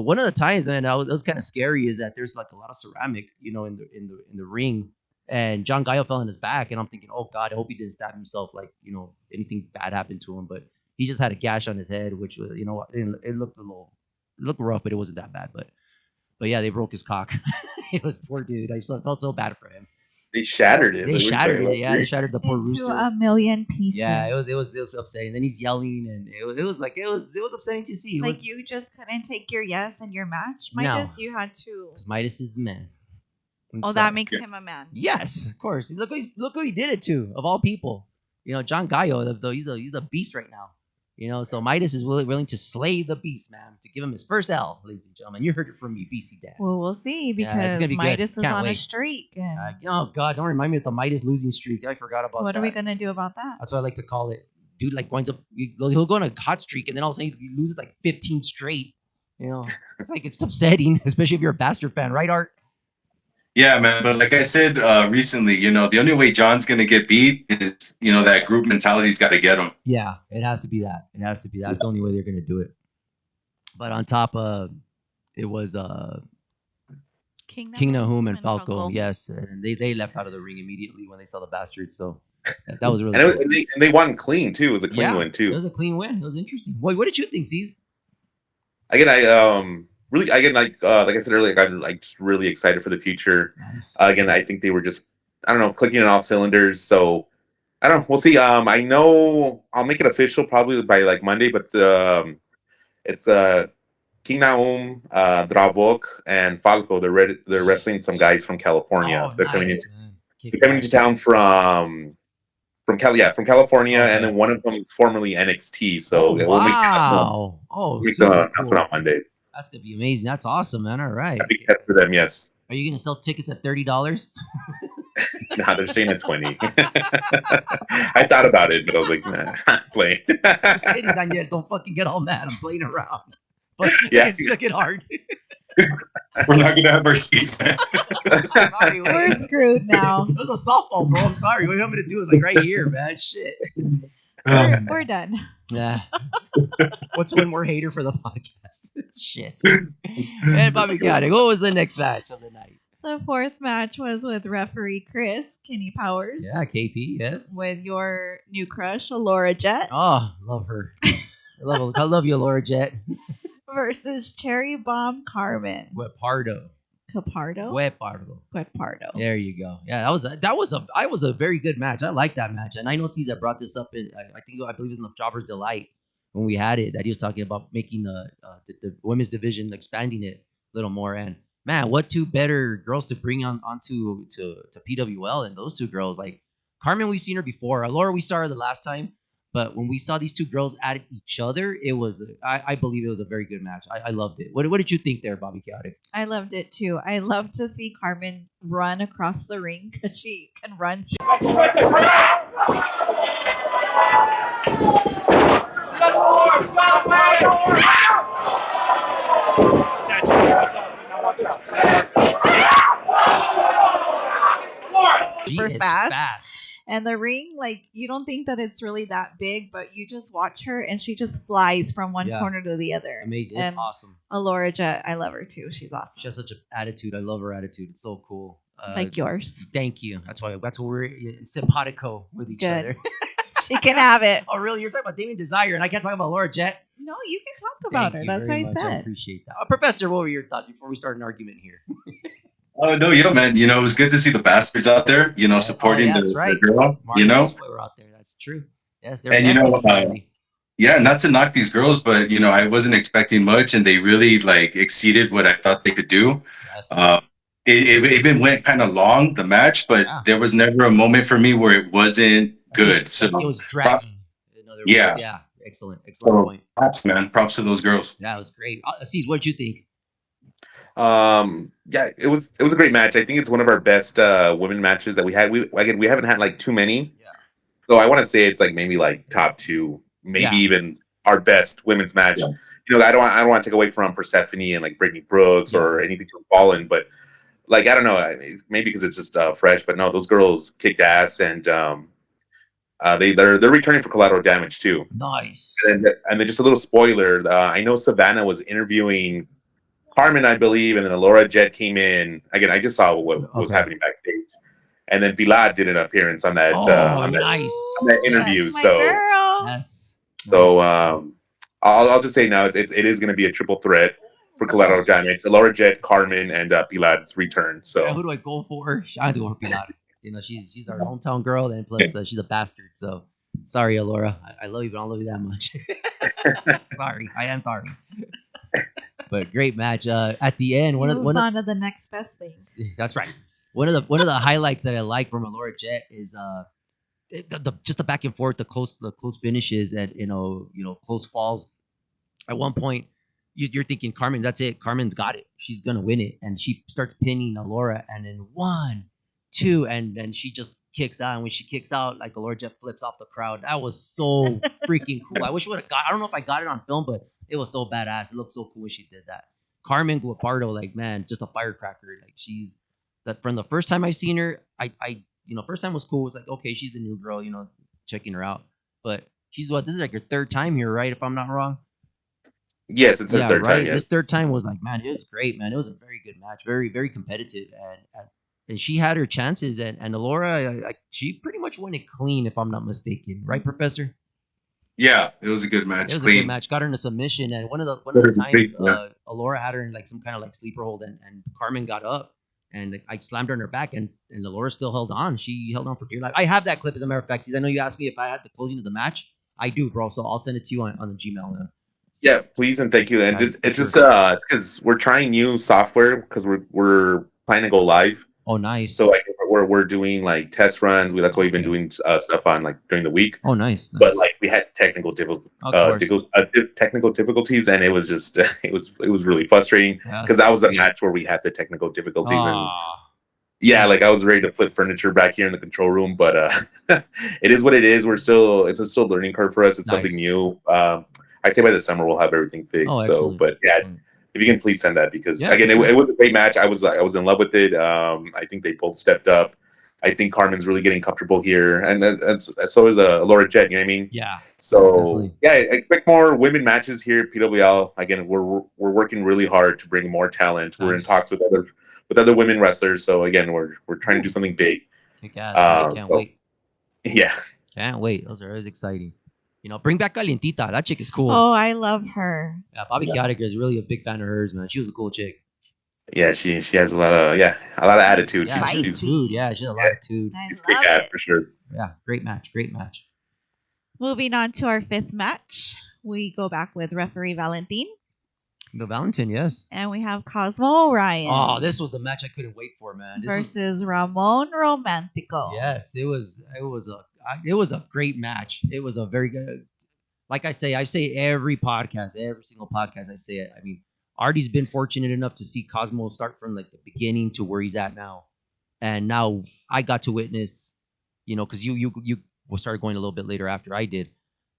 One of the times, man, that was kind of scary, is that there's like a lot of ceramic, in the ring, and John Gaio fell on his back, and I'm thinking, oh God, I hope he didn't stab himself, like, anything bad happened to him, but he just had a gash on his head, which was, it looked rough, but it wasn't that bad, but yeah, they broke his cock. It was poor dude. I felt so bad for him. They shattered it. They shattered it. Yeah, they shattered the poor into rooster. a million pieces. Yeah, it was upsetting. Then he's yelling, and it was upsetting to see. Like you just couldn't take your yes and your match, Midas. No. You had to. Because Midas is the man. That makes him a man. Yes, of course. Look who he did it to, of all people. John Gaio, though he's a beast right now. So Midas is willing to slay the beast, man, to give him his first L, ladies and gentlemen. You heard it from me, BC Dad. Well, we'll see, because Midas is on a streak. And oh, God, don't remind me of the Midas losing streak. I forgot about that. What are we going to do about that? That's what I like to call it. Dude, like, winds up, he'll go on a hot streak, and then all of a sudden he loses like 15 straight. It's like, it's upsetting, especially if you're a Bastard fan, right, Art? Yeah, man. But like I said recently, the only way John's going to get beat is, that group mentality's got to get him. Yeah, it has to be that. That's the only way they're going to do it. But on top of it was King Nahum and Falco. Yes, and they left out of the ring immediately when they saw the Bastards. So that was really cool. And they won clean, too. It was a clean win, too. It was a clean win. It was interesting. What did you think, Ceez? Again, like I said earlier, I'm like just really excited for the future. Nice. Again, I think they were just, I don't know, clicking on all cylinders. So I don't know. We'll see. I know I'll make it official probably by like Monday, but it's King Nahum, Dravok, and Falco. They're wrestling some guys from California. They're coming into town from from California, and then one of them is formerly NXT. So we'll make wow! the announcement on Monday. That's gonna be amazing. That's awesome, man. All right. A big test for them, yes. Are you gonna sell tickets at $30? Nah, they're staying at 20. I thought about it, but I was like, nah, I'm playing. Just kidding, Daniel. Don't fucking get all mad. I'm playing around. But Yeah. it's gonna get hard. We're not gonna have our seats, man. Sorry, We're screwed now. It was a softball, bro. I'm sorry. What you want me to do is like right here, man. Shit. We're done. Yeah. What's one more hater for the podcast? Shit. And Bobby got it. What was the next match of the night? The fourth match was with referee Chris Kenny Powers. Yeah, KP, yes. With your new crush, Laura Jet. Oh, love her. I love you, Laura Jet. Versus Cherry Bomb Carmen. Guepardo. Guepardo. There you go. Yeah, that was a very good match. I like that match, and I know Ceez brought this up in I believe it was in the Jobber's Delight when we had it, that he was talking about making the women's division, expanding it a little more. And man, what two better girls to bring onto PWL than those two girls? Like Carmen, we've seen her before. Laura, we saw her the last time. But when we saw these two girls at each other, it was, I believe it was a very good match. I loved it. What did you think there, Bobby Chaotic? I loved it too. I love to see Carmen run across the ring because she can run. Super fast. And the ring, like, you don't think that it's really that big, but you just watch her and she just flies from one corner to the other. Amazing. It's awesome. Laura Jet, I love her too. She's awesome. She has such an attitude. I love her attitude. It's so cool. Like yours. Thank you. That's why we're in simpatico with each other. She can have it. Oh, really? You're talking about Damien Desire and I can't talk about Laura Jet? No, you can talk about her. That's what I said. I appreciate that. Professor, what were your thoughts before we start an argument here? Oh no, man. You know, it was good to see the bastards out there. You know, supporting the girl. Marty, you know, we're out there. That's true. Yes, and you know, yeah, not to knock these girls, but you know, I wasn't expecting much, and they really like exceeded what I thought they could do. Yes. It even went kind of long, the match, but there was never a moment for me where it wasn't good. So it was dragging. Yeah, excellent point. Props, man. Props to those girls. That was great. Ceez, what did you think? Yeah, it was a great match. I think it's one of our best women matches that we had. We haven't had like too many. Yeah. So I want to say it's like maybe like top two, maybe even our best women's match. Yeah. You know, I don't want to take away from Persephone and like Brittany Brooks or anything from Fallen, but like I don't know, maybe because it's just fresh. But no, those girls kicked ass, and they're returning for Collateral Damage too. Nice. And then just a little spoiler. I know Savannah was interviewing Carmen, I believe, and then Laura Jet came in. Again, I just saw what was happening backstage, and then Pilar did an appearance on that on that interview. Yes, so girl. Yes. So I'll just say now it is going to be a triple threat for Collateral Damage. Laura Jet, Carmen, and Pilar's return. So who do I go for? I have to go for Pilar. You know, she's our hometown girl, and plus she's a bastard. So sorry, Laura. I love you, but I don't love you that much. Sorry, I am sorry. But great match. At the end, one on to the next best thing. That's right. One of the highlights that I like from Laura Jet is just the back and forth, the close finishes, and you know close falls. At one point, you're thinking Carmen, that's it. Carmen's got it. She's gonna win it, and she starts pinning Laura, and then 1, 2, and then she just kicks out. And when she kicks out, like Laura Jet flips off the crowd. That was so freaking cool. I wish I would have got. I don't know if I got it on film, but it was so badass. It looked so cool when she did that. Carmen Guepardo, like, man, just a firecracker. Like, she's that from the first time I've seen her, I first time was cool. It was like, okay, she's the new girl, checking her out. But this is like your third time here, right? If I'm not wrong. Yes, it's her third time. Yes. This third time was like, man, it was great, man. It was a very good match, very, very competitive, and she had her chances. And Laura, she pretty much won it clean, if I'm not mistaken, right, Professor? Yeah, it was a good match. It was a good match. Got her in a submission, and one of the times, Laura had her in like some kind of like sleeper hold, and Carmen got up, and I slammed her in her back, and Laura still held on. She held on for dear life. I have that clip, as a matter of fact. I know you asked me if I had the closing of the match. I do, bro. So I'll send it to you on the Gmail. Man. Yeah, please and thank you. And it's just because we're trying new software because we're planning to go live. Oh, nice. So like we're doing like test runs. That's why we've been doing stuff on like during the week. Oh, nice. But like we had technical difficulties, and it was just it was really frustrating because that was the match where we had the technical difficulties, and like I was ready to flip furniture back here in the control room, but it is what it is. It's a still learning curve for us. It's something new. I say by the summer we'll have everything fixed. So, but yeah. If you can please send that, because again, it was a great match. I was in love with it. I think they both stepped up. I think Carmen's really getting comfortable here, and so is Laura Jet. You know what I mean? Yeah. So I expect more women matches here at PWL. Again, we're working really hard to bring more talent. We're in talks with other women wrestlers. So again, we're trying to do something big. Can't wait. Yeah. Can't wait. Those are always exciting. Bring back Calientita. That chick is cool. Oh, I love her. Yeah, Bobby Chiarica is really a big fan of hers, man. She was a cool chick. Yeah, she has a lot of attitude. Yeah, she's dude. Yeah, she has a lot of attitude. She's a great guy for sure. Yeah, great match. Moving on to our 5th match, we go back with referee Valentin. The Valentin, yes. And we have Cosmo Orion. Oh, this was the match I couldn't wait for, man. Versus Ramon Romantico. Yes, it was a great match. It was a very good. Like I say every single podcast, I say it. I mean, Artie's been fortunate enough to see Cosmo start from like the beginning to where he's at now, and now I got to witness, because you started going a little bit later after I did.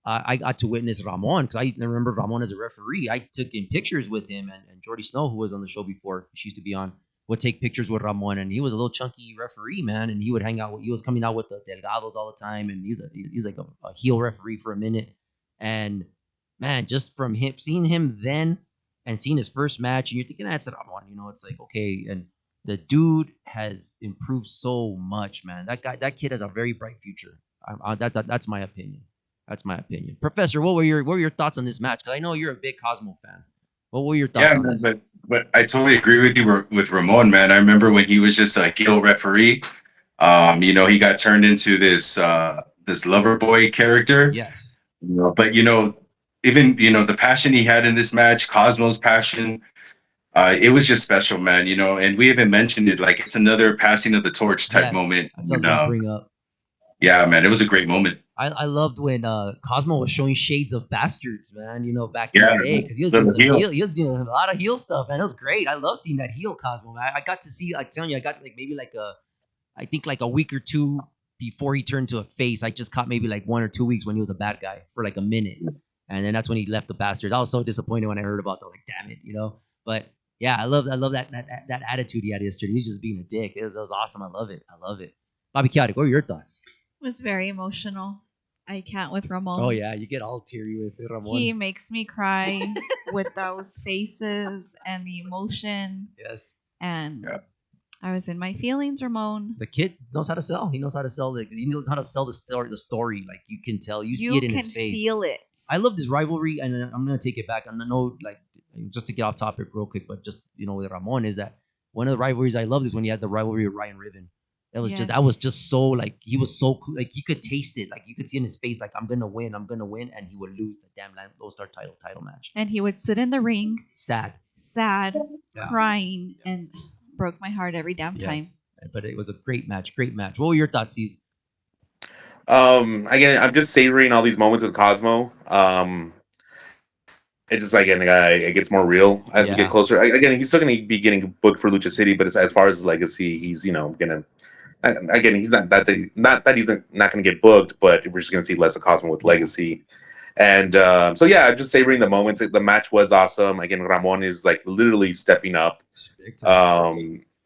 I got to witness Ramon, because I remember Ramon as a referee. I took in pictures with him, and Jordy Snow, who was on the show before, she used to be on, would take pictures with Ramon, and he was a little chunky referee, man, and he would hang out. He was coming out with the Delgados all the time, and he's like a heel referee for a minute. And man, just from him seeing him then and seeing his first match, and you're thinking that's Ramon, it's like, okay, and the dude has improved so much, man. That kid has a very bright future. That's my opinion. That's my opinion. Professor, what were your thoughts on this match? Because I know you're a big Cosmo fan. What were your thoughts on this? But I totally agree with you with Ramon, man. I remember when he was just a heel referee. He got turned into this lover boy character. Yes. But even the passion he had in this match, Cosmo's passion, it was just special, man. And we haven't mentioned it. Like, it's another passing of the torch type moment. That's what I was gonna bring up. Yeah, man, it was a great moment. I loved when Cosmo was showing shades of Bastards, man. Back in the day, because he was doing a lot of heel stuff, man. It was great. I love seeing that heel Cosmo, man. I got to see, I'm telling you, I got I think a week or two before he turned to a face. I just caught maybe like 1 or 2 weeks when he was a bad guy for like a minute, and then that's when he left the Bastards. I was so disappointed when I heard about that. I was like, damn it, But yeah, I love that attitude he had yesterday. He was just being a dick. It was awesome. I love it. Bobby Chiarica, what are your thoughts? It was very emotional. I can't with Ramon. Oh yeah, you get all teary with Ramon. He makes me cry with those faces and the emotion. Yes. And I was in my feelings, Ramon. The kid knows how to sell. He knows how to sell the story. Like, you can tell, you see it in his face. You can feel it. I love this rivalry, and I'm gonna take it back. I know, like, just to get off topic real quick, but just with Ramon, is that one of the rivalries I loved is when he had the rivalry with Ryan Riven. That was just so, like, he was so cool. Like, you could taste it. Like, you could see in his face, like, I'm gonna win, and he would lose the damn Lone Star title match. And he would sit in the ring, sad, crying, and broke my heart every damn time. But it was a great match. What were your thoughts, Ceez? Again, I'm just savoring all these moments with Cosmo. It's just, again, it gets more real as we get closer. Again, he's still going to be getting booked for Lucha City, but as far as his legacy, he's gonna. Again, he's not that he's not going to get booked, but we're just going to see less of Cosmo with legacy. And so yeah, I'm just savoring the moments. The match was awesome. Again, Ramon is like literally stepping up.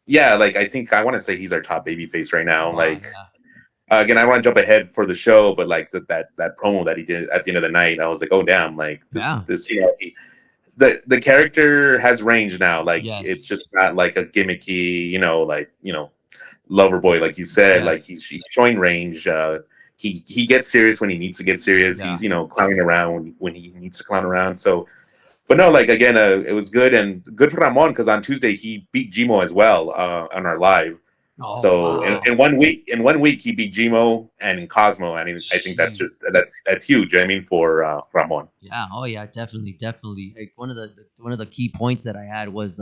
Yeah, like I think I want to say he's our top babyface right now. Again, I want to jump ahead for the show, but like that promo that he did at the end of the night, I was like, oh damn, like this the character has range now. Like it's just not like a gimmicky, lover boy, like you said. Like he's showing range. He gets serious when he needs to get serious. He's clowning around when he needs to clown around. So, but no, like again, it was good and good for Ramon because on Tuesday he beat Gmo as well on our live. In 1 week, he beat Gmo and Cosmo. I mean, I think that's huge. I mean, for Ramon. Yeah. Oh yeah. Definitely. Like one of the key points that I had was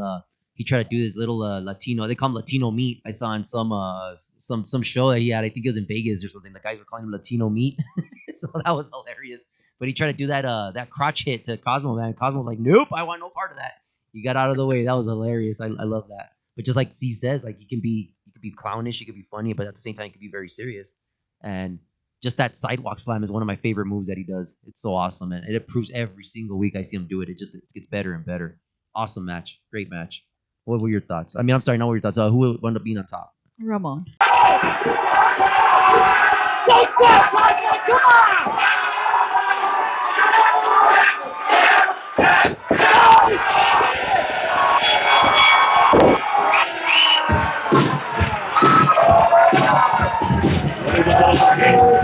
he tried to do his little Latino. They call him Latino meat. I saw in some show that he had. I think it was in Vegas or something. The guys were calling him Latino meat, so that was hilarious. But he tried to do that crotch hit to Cosmo, man. Cosmo was like, nope, I want no part of that. He got out of the way. That was hilarious. I love that. But just like C says, like you can be clownish, you can be funny, but at the same time, you can be very serious. And just that sidewalk slam is one of my favorite moves that he does. It's so awesome, and it improves every single week I see him do it. It gets better and better. Awesome match. Great match. What were your thoughts? I mean, I'm sorry, not what were your thoughts. Who would end up being on top? Ramon.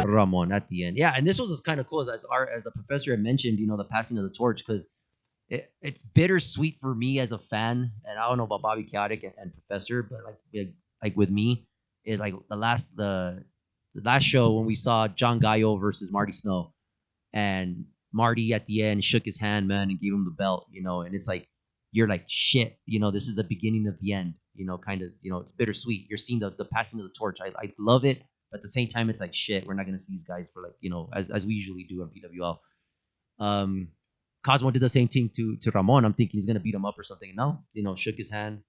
Ramon at the end. Yeah, and this was kind of cool as the professor had mentioned, the passing of the torch, because it's bittersweet for me as a fan, and I don't know about Bobby Chaotic and Professor, but like with me is like the last show when we saw John Gallo versus Marty Snow, and Marty at the end shook his hand, man, and gave him the belt, and it's like you're like shit, this is the beginning of the end, kind of, it's bittersweet. You're seeing the passing of the torch. I love it, but at the same time, it's like shit. We're not gonna see these guys for like as we usually do on PWL. Cosmo did the same thing to Ramon. I'm thinking he's gonna beat him up or something. No, shook his hand,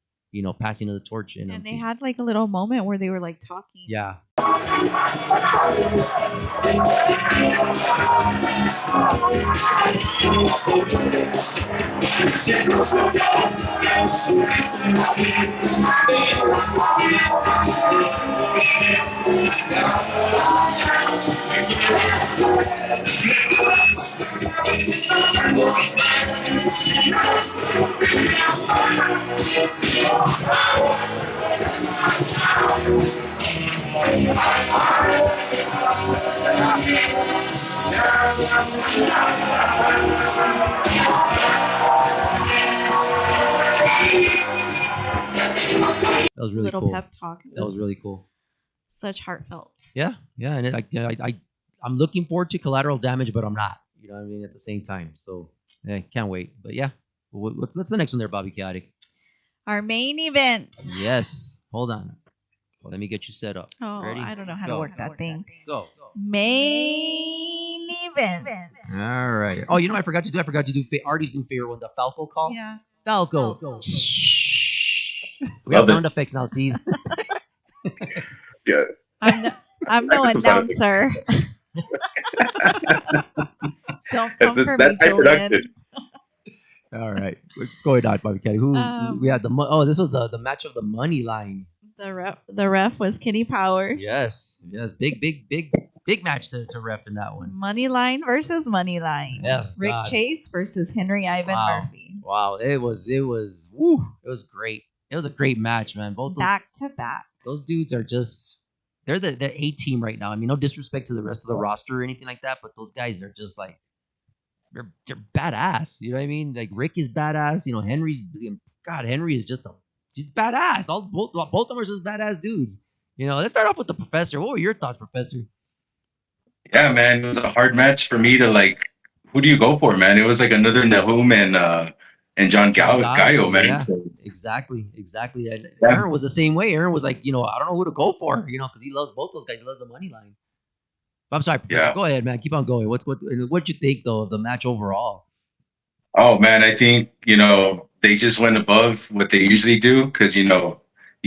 passing of the torch. And they had like a little moment where they were like talking. Yeah. That was really little cool. Pep talk. That was really cool. Such heartfelt. Yeah, and I'm looking forward to Collateral Damage, but I'm not. You know what I mean? At the same time, so yeah, can't wait. But yeah, what's the next one there, Bobby Chaotic? Our main event. Yes. Hold on. Well, let me get you set up. Oh, Ready? I don't know how to work that thing. Go. Main event. All right. Oh, I forgot to do Artie's new favorite one, the Falco call. Yeah. Falco. We have sound effects now, Ceez. Yeah. I'm no announcer. Don't come for me, Julian. All right. What's going on, Bobby Caddy? Who we had this was the match of the money line. The ref was Kenny Powers. Yes. Big match to ref in that one. Money line versus money line. Yes. Rick Chase versus Henry Ivan Murphy. Wow. It was great. It was a great match, man. Both back to back. Those dudes are just they're the A team right now. I mean, no disrespect to the rest of the roster or anything like that, but those guys are just like they're badass. You know what I mean? Like Rick is badass. Henry is just he's badass. Both of them are just badass dudes. Let's start off with the Professor. What were your thoughts, Professor? Yeah, man, it was a hard match for me to like. Who do you go for, man? It was like another Nahum and John Gallo, man. Yeah, so. Exactly. And Aaron was the same way. Aaron was like, I don't know who to go for, because he loves both those guys. He loves the money line. But I'm sorry, Professor, go ahead, man. Keep on going. What'd you think though of the match overall? Oh man, I think they just went above what they usually do because you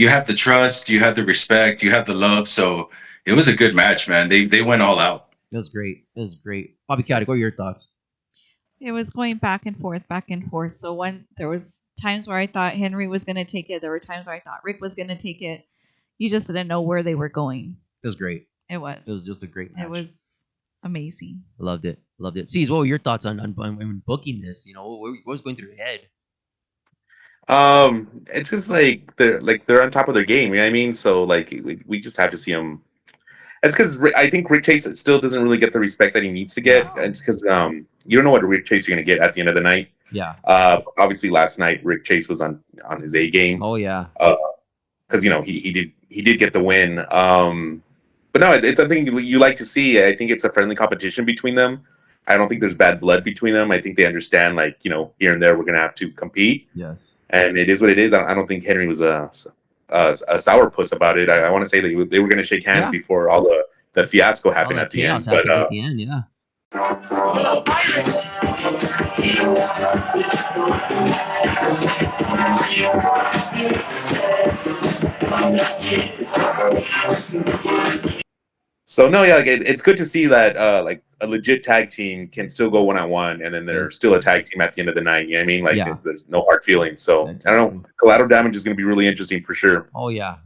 have the trust, you have the respect, you have the love. So it was a good match, man. They went all out. It was great. Bobby Caddick, what are your thoughts? It was going back and forth. So there was times where I thought Henry was going to take it. There were times where I thought Rick was going to take it. You just didn't know where they were going. It was great. It was. It was just a great match. It was amazing. Loved it. Ceez, what were your thoughts on booking this? What was going through your head? It's just like they're on top of their game. You know what I mean? So like we just have to see them. It's because I think Rick Chase still doesn't really get the respect that he needs to get, because you don't know what Rick Chase you're gonna get at the end of the night. Yeah. Obviously, last night Rick Chase was on his A game. Oh yeah. Because he did get the win. But no, it's something you like to see. I think it's a friendly competition between them. I don't think there's bad blood between them. I think they understand, like, you know, here and there we're gonna have to compete. Yes. And it is what it is. I don't think Henry was a sourpuss about it. I want to say that they were going to shake hands before all the fiasco happened at the end. But at the end, yeah. So no, yeah, like it's good to see that like a legit tag team can still go 1-on-1, and then they're still a tag team at the end of the night. You know what I mean? Like there's no hard feelings. So I don't know. Collateral Damage is going to be really interesting for sure. Oh yeah.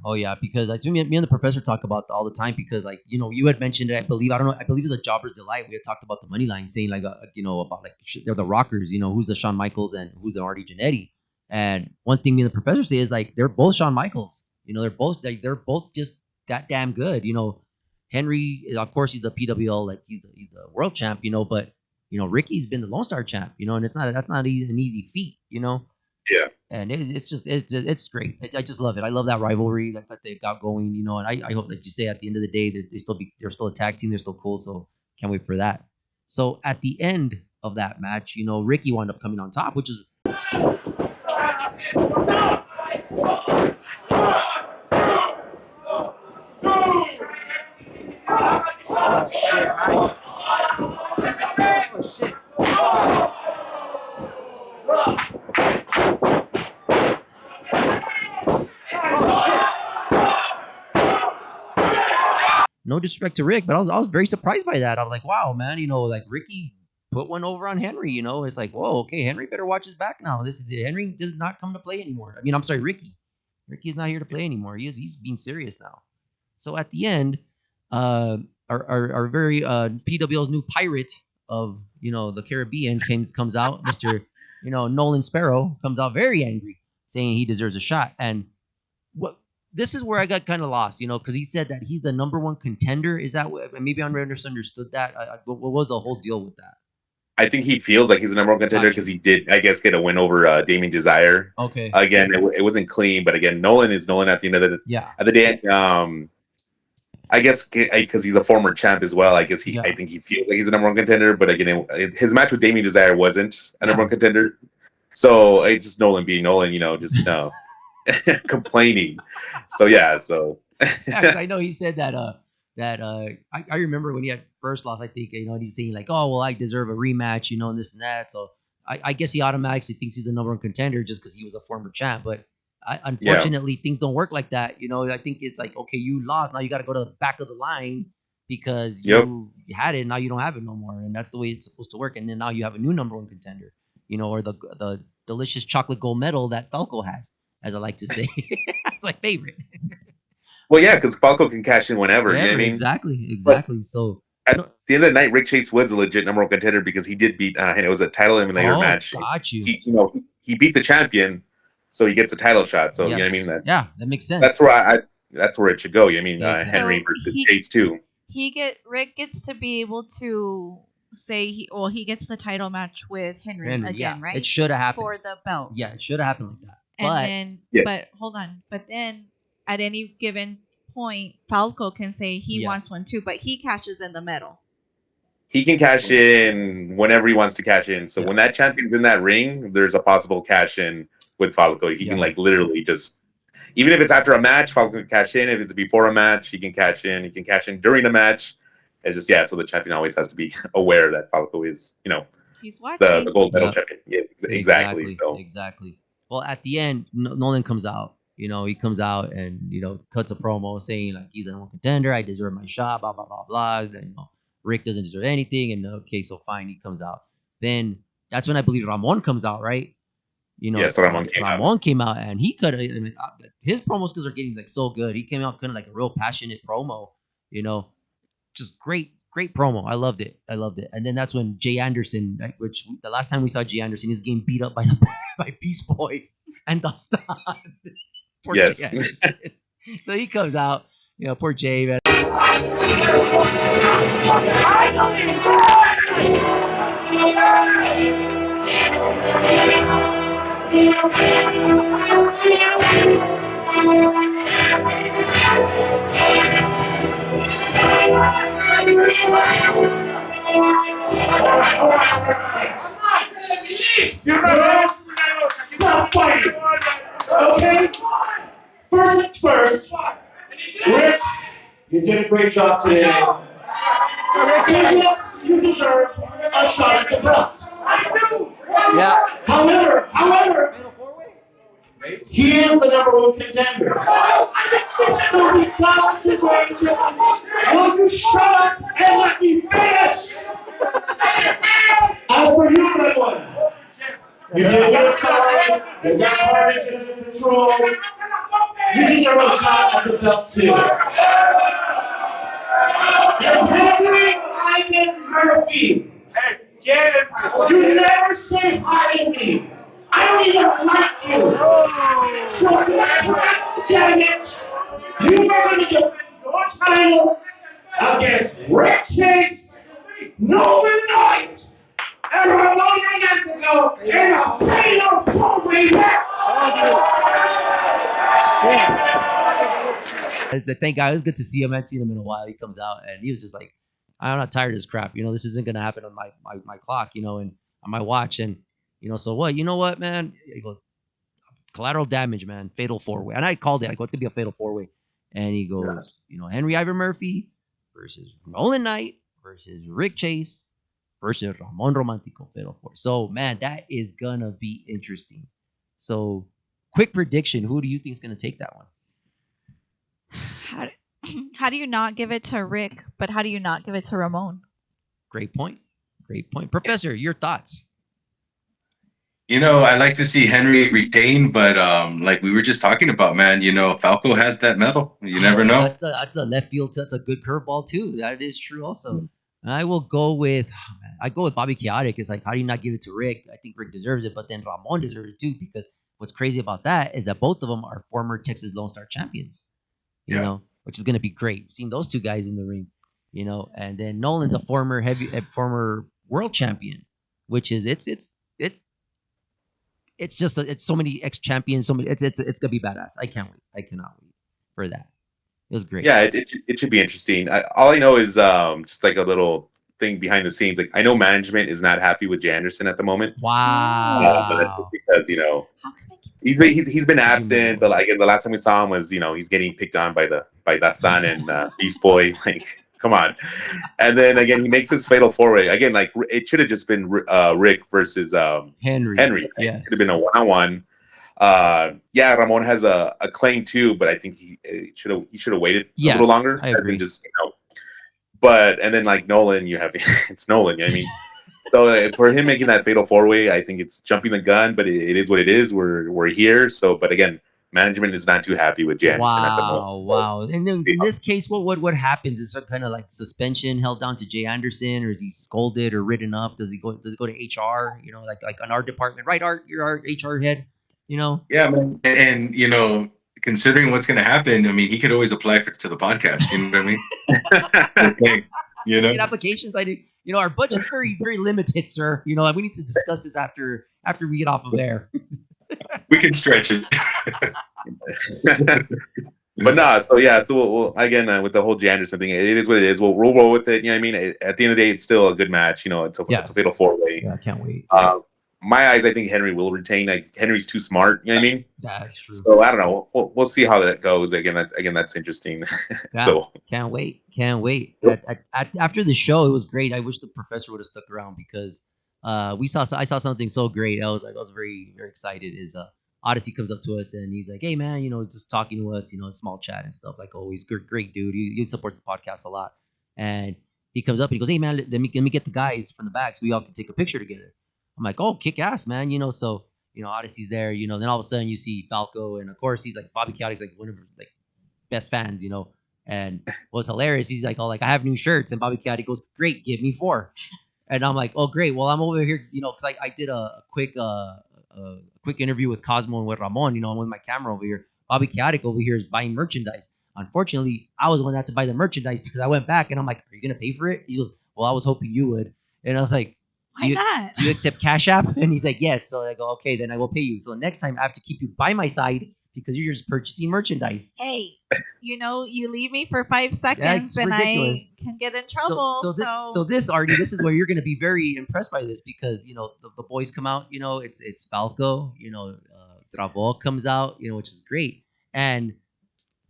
Because I think me and the professor talk about all the time, because like, you know, you had mentioned it. I believe it's a Jobber's Delight. We had talked about the money line, saying like you know, about like they're the Rockers. You know, who's the Shawn Michaels and who's the Marty Jannetty. And one thing me and the professor say is like they're both Shawn Michaels. You know, they're both just that damn good. You know. Henry, of course, he's the PWL, like he's the world champ, you know. But you know, Ricky's been the Lone Star champ, you know, and that's not an easy feat, you know. Yeah. And it's great. I just love it. I love that rivalry that they've got going, you know. And I hope that you say at the end of the day they're still a tag team. They're still cool. So can't wait for that. So at the end of that match, you know, Ricky wound up coming on top, which is. Oh shit, right? Oh shit. No disrespect to Rick, but I was very surprised by that. I was like, wow, man, you know, like Ricky put one over on Henry, you know. It's like, whoa, okay, Henry better watch his back now. Henry does not come to play anymore. I mean, I'm sorry, Ricky. Ricky's not here to play anymore. He's being serious now. So at the end, our very PWL's new pirate of, you know, the Caribbean comes out, Mr. you know, Nolan Sparrow comes out very angry, saying he deserves a shot. And this is where I got kind of lost, you know, because he said that he's the number one contender. Is that maybe I misunderstood that? What was the whole deal with that? I think he feels like he's the number one contender because he did, I guess, get a win over Damien Desire. Okay. Again, it wasn't clean, but again, Nolan is Nolan at the end of the day. I guess because he's a former champ as well. I guess I think he feels like he's the number one contender. But again, his match with Damien Desire wasn't a number one contender. So it's just Nolan being Nolan, you know, just complaining. So yeah, yeah, I know he said that. I remember when he had first loss. I think, you know, he's saying like, oh well, I deserve a rematch, you know, and this and that. So I guess he automatically thinks he's the number one contender just because he was a former champ. But unfortunately, things don't work like that. You know, I think it's like, okay, you lost. Now you got to go to the back of the line because you had it. Now you don't have it no more. And that's the way it's supposed to work. And then now you have a new number one contender, you know, or the delicious chocolate gold medal that Falco has, as I like to say. That's my favorite. Well, yeah, because Falco can cash in whenever. You know what I mean? Exactly. But so at the end of the night, Rick Chase was a legit number one contender because he did beat, and it was a title eliminator match. Got you. He beat the champion. So he gets a title shot. So you know what I mean? That makes sense. That's where that's where it should go. You know what I mean? Henry versus Chase too. Rick gets to be able to say he gets the title match with Henry again, right? It should have happened for the belt. Yeah, it should have happened like that. But hold on. But then at any given point, Falco can say he wants one too, but he cashes in the medal. He can cash in whenever he wants to cash in. So when that champion's in that ring, there's a possible cash in with Falco. He can like literally just, even if it's after a match, Falco can cash in. If it's before a match, he can cash in. He can cash in during a match. It's just, so the champion always has to be aware that Falco is, you know, he's watching the gold medal champion. Yeah, exactly. So exactly. Well, at the end, Nolan comes out. You know, he comes out and, you know, cuts a promo saying like he's the number one contender. I deserve my shot. Blah blah blah blah. And, you know, Rick doesn't deserve anything. And okay, so fine, he comes out. Then that's when I believe Ramon comes out, right? You know, yes, Ramon came out and he could have. I mean, his promo skills are getting like so good. He came out kind of like a real passionate promo. You know, just great promo. I loved it. And then that's when Jay Anderson, which the last time we saw Jay Anderson, is getting beat up by Beast Boy and Dustin. Poor Jay Anderson. So he comes out. You know, poor Jay, man. You did a great job today. Yes, you deserve a shot at the belt. Yeah. However, he is the number one contender. So because this will you shut up and let me finish? As for you, everyone, you did your side, you got parties under control. You deserve a shot at the belt too. And Henry Ivan Murphy, you never say hi to me. I don't even like you. So this time, damn it, you are going to defend your title against Rick Chase, Nolan Knight, and Ramon Yantigo in a fatal program match. Thank God. It was good to see him. I hadn't seen him in a while. He comes out and he was just like, I'm not tired of this crap. This isn't going to happen on my clock, and on my watch. And, so what? You know what, man? He goes, collateral damage, man. Fatal 4-way. And I called it. I go, it's going to be a fatal 4-way. And he goes, Henry Ivan Murphy versus Nolan Knight versus Rick Chase versus Ramon Romantico, fatal 4. So, man, that is going to be interesting. So, quick prediction. Who do you think is going to take that one? How do you not give it to Rick, but how do you not give it to Ramon? Great point. Professor, your thoughts? I like to see Henry retain, but like we were just talking about, man, Falco has that medal. You never know. That's a left field. That's a good curveball too. That is true also. I will go with Bobby Chaotic. It's like, how do you not give it to Rick? I think Rick deserves it, but then Ramon deserves it too, because what's crazy about that is that both of them are former Texas Lone Star champions. You know, which is going to be great. Seeing those two guys in the ring, and then Nolan's a former world champion, which is it's just it's so many ex-champions, so many it's gonna be badass. I can't wait. I cannot wait for that. It was great. Yeah, it should be interesting. All I know is just like a little thing behind the scenes. Like, I know management is not happy with Jay Anderson at the moment. Wow. But that's just because he's been absent. But like the last time we saw him was he's getting picked on by Dastan and Beast Boy. Like, come on. And then again he makes his fatal 4-way again. Like, it should have just been Rick versus Henry. Right? Yes, it could have been a 1-on-1. Ramon has a claim too, but I think he should have waited a little longer. I agree. Just but and then like Nolan, you have it's Nolan. You know what I mean. So for him making that fatal 4-way, I think it's jumping the gun, but it is what it is. We're here. So, but again, management is not too happy with Jay Anderson at the moment. Wow. And in this case, what happens? Is some kind of like suspension held down to Jay Anderson, or is he scolded or written up? Does he go to HR? Like on our department, right? Art, you're our HR head. Yeah, man. And considering what's going to happen, I mean, he could always apply to the podcast. You know what I mean? Get applications. I do. Our budget's very, very limited, sir. We need to discuss this after we get off of air. We can stretch it. But nah, so we'll again with the whole Jay Anderson thing, it is what it is. We'll roll with it. You know what I mean? At the end of the day, it's still a good match. It's a fatal 4-way. Yeah, I can't wait. My eyes, I think Henry will retain. Like, Henry's too smart. You know what I mean? That's true. So I don't know. We'll see how that goes. That's interesting. So can't wait. After the show, it was great. I wish the professor would have stuck around, because I saw something so great. I was very, very excited. Odyssey comes up to us and he's like, "Hey man, just talking to us, small chat and stuff, like always. Great dude. He supports the podcast a lot." And he comes up and he goes, "Hey man, let me get the guys from the back so we all can take a picture together." I'm like, "Oh, kick ass, man." So Odyssey's there. Then all of a sudden you see Falco, and of course he's like, Bobby Chaotic's like one of her like best fans, And what's hilarious, he's like, "Oh, like I have new shirts," and Bobby Chaotic goes, "Great, give me 4." And I'm like, "Oh, great. Well, I'm over here, because I did a quick interview with Cosmo and with Ramon. I'm with my camera over here. Bobby Chaotic over here is buying merchandise. Unfortunately, I was the one that had to buy the merchandise, because I went back and I'm like, 'Are you gonna pay for it?' He goes, 'Well, I was hoping you would.' And I was like, Do you accept Cash App?" And he's like, "Yes." So I go, "Okay, then I will pay you. So next time I have to keep you by my side, because you're just purchasing merchandise." Hey, you leave me for 5 seconds and ridiculous. I can get in trouble. So this, Artie, this is where you're going to be very impressed by this, because the boys come out. It's Falco. Travo comes out. Which is great, and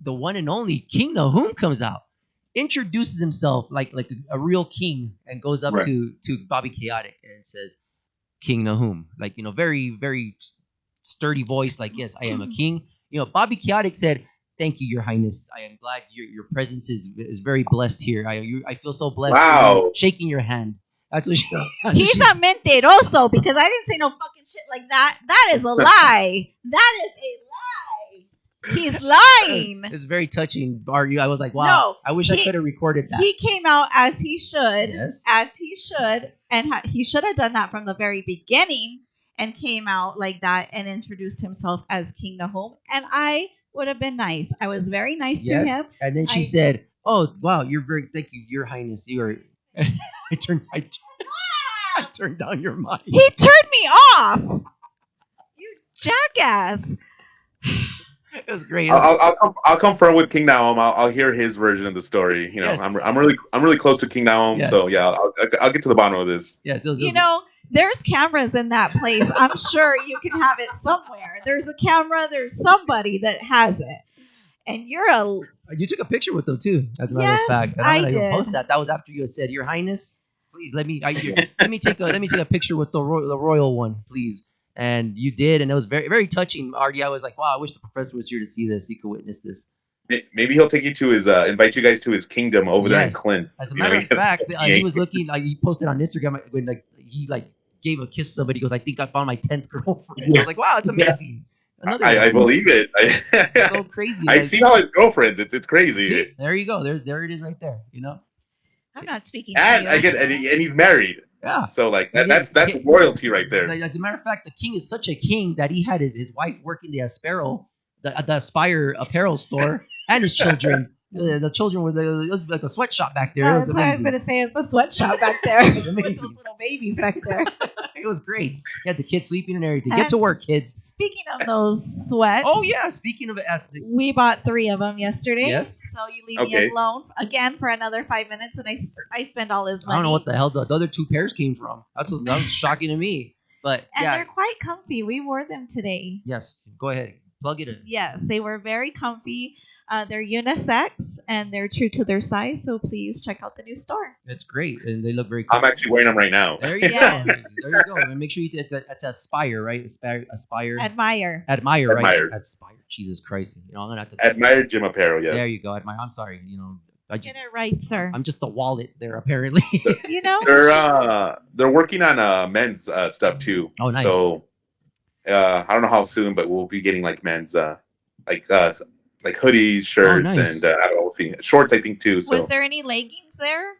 the one and only King Nahum comes out. introduces himself like a real king and goes up to Bobby Chaotic and says, King Nahum, like, very, very sturdy voice, like, yes, I am a king. Bobby Chaotic said, thank you, Your Highness. I am glad your presence is very blessed here. I feel so blessed. Wow. Shaking your hand. That's what He's a mentiroso because I didn't say no fucking shit like that. That is a lie. That is a lie. He's lying. It's very touching. I was like, wow. No, I wish I could have recorded that. He came out as he should. Yes. As he should. And he should have done that from the very beginning and came out like that and introduced himself as King Nahum. And I would have been nice. I was very nice to him. And then she said, oh, wow, thank you, Your Highness. You are... I turned down your mic. He turned me off. You jackass. It was great. I'll confirm with King Nahum. I'll hear his version of the story. Yes. I'm really close to King Nahum, so yeah, I'll get to the bottom of this. Yes, there's cameras in that place. I'm sure you can have it somewhere. There's a camera. There's somebody that has it, and you took a picture with them too. As a matter of fact, and I'm gonna post that. That was after you had said, Your Highness, please let me take a picture with the royal one, please. And you did, and it was very, very touching, Artie. I was like, wow, I wish the professor was here to see this. He could witness this. Maybe he'll take you to his, invite you guys to his kingdom over there in Clint. As a matter of fact, he was looking, like, he posted on Instagram when, like, he, like, gave a kiss to somebody. He goes, I think I found my 10th girlfriend. I was like, wow, it's amazing. I believe it. It's so crazy. I've seen all his girlfriends. It's crazy. See? There you go. There it is right there. I'm not speaking. And and he's married. Yeah. So like that's royalty right there. As a matter of fact, the king is such a king that he had his wife working the Aspire apparel store, and his children. The children it was like a sweatshop back there. That's what I was gonna say. It's the sweatshop back there. It was amazing. Those little babies back there. It was great. You had the kids sleeping and everything. Get to work, kids. Speaking of those sweats. Oh yeah. Speaking of it, we bought 3 of them yesterday. Yes. So you leave me alone again for another 5 minutes, and I spend all his money. I don't know what the hell the other 2 pairs came from. That was shocking to me. But they're quite comfy. We wore them today. Yes. Go ahead. Plug it in. Yes, they were very comfy. They're unisex and they're true to their size. So please check out the new store. It's great, and they look very cool. I'm actually wearing them right now. There you go. There you go. And make sure it's Aspire, right? Aspire. Admire, right? Admire. Aspire. Jesus Christ. I'm gonna have to Admire Gym Apparel. Yes. There you go. Admire. I'm sorry. get it right, sir. I'm just a wallet there, apparently. They're working on men's stuff too. Oh, nice. So I don't know how soon, but we'll be getting like men's like hoodies, shirts, and I don't know, shorts. I think too. So was there any leggings there?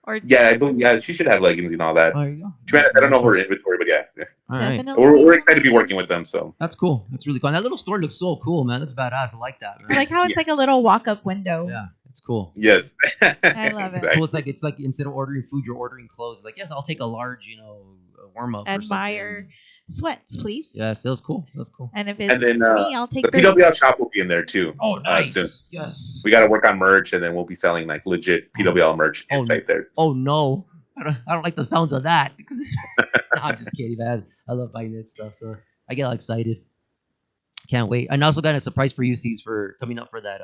Or I believe she should have leggings and all that. Oh, there you go. I don't know her inventory, but yeah. All right. We're excited to be working with them. So that's cool. That's really cool. And that little store looks so cool, man. That's badass. I like that. Man. I like how it's like a little walk-up window. Yeah, it's cool. Yes, I love it. It's cool. It's like instead of ordering food, you're ordering clothes. Like, yes, I'll take a large, warm up. Admire sweats, please. Yes, it was cool. And if it's me, I'll take the PWL shop will be in there too. Oh, nice. Soon. Yes. We got to work on merch, and then we'll be selling like legit PWL merch inside there. Oh no, I don't like the sounds of that. Because no, I'm just kidding, man. I love buying that stuff, so I get all excited. Can't wait. And I also got a surprise for you, Ceez, for coming up for that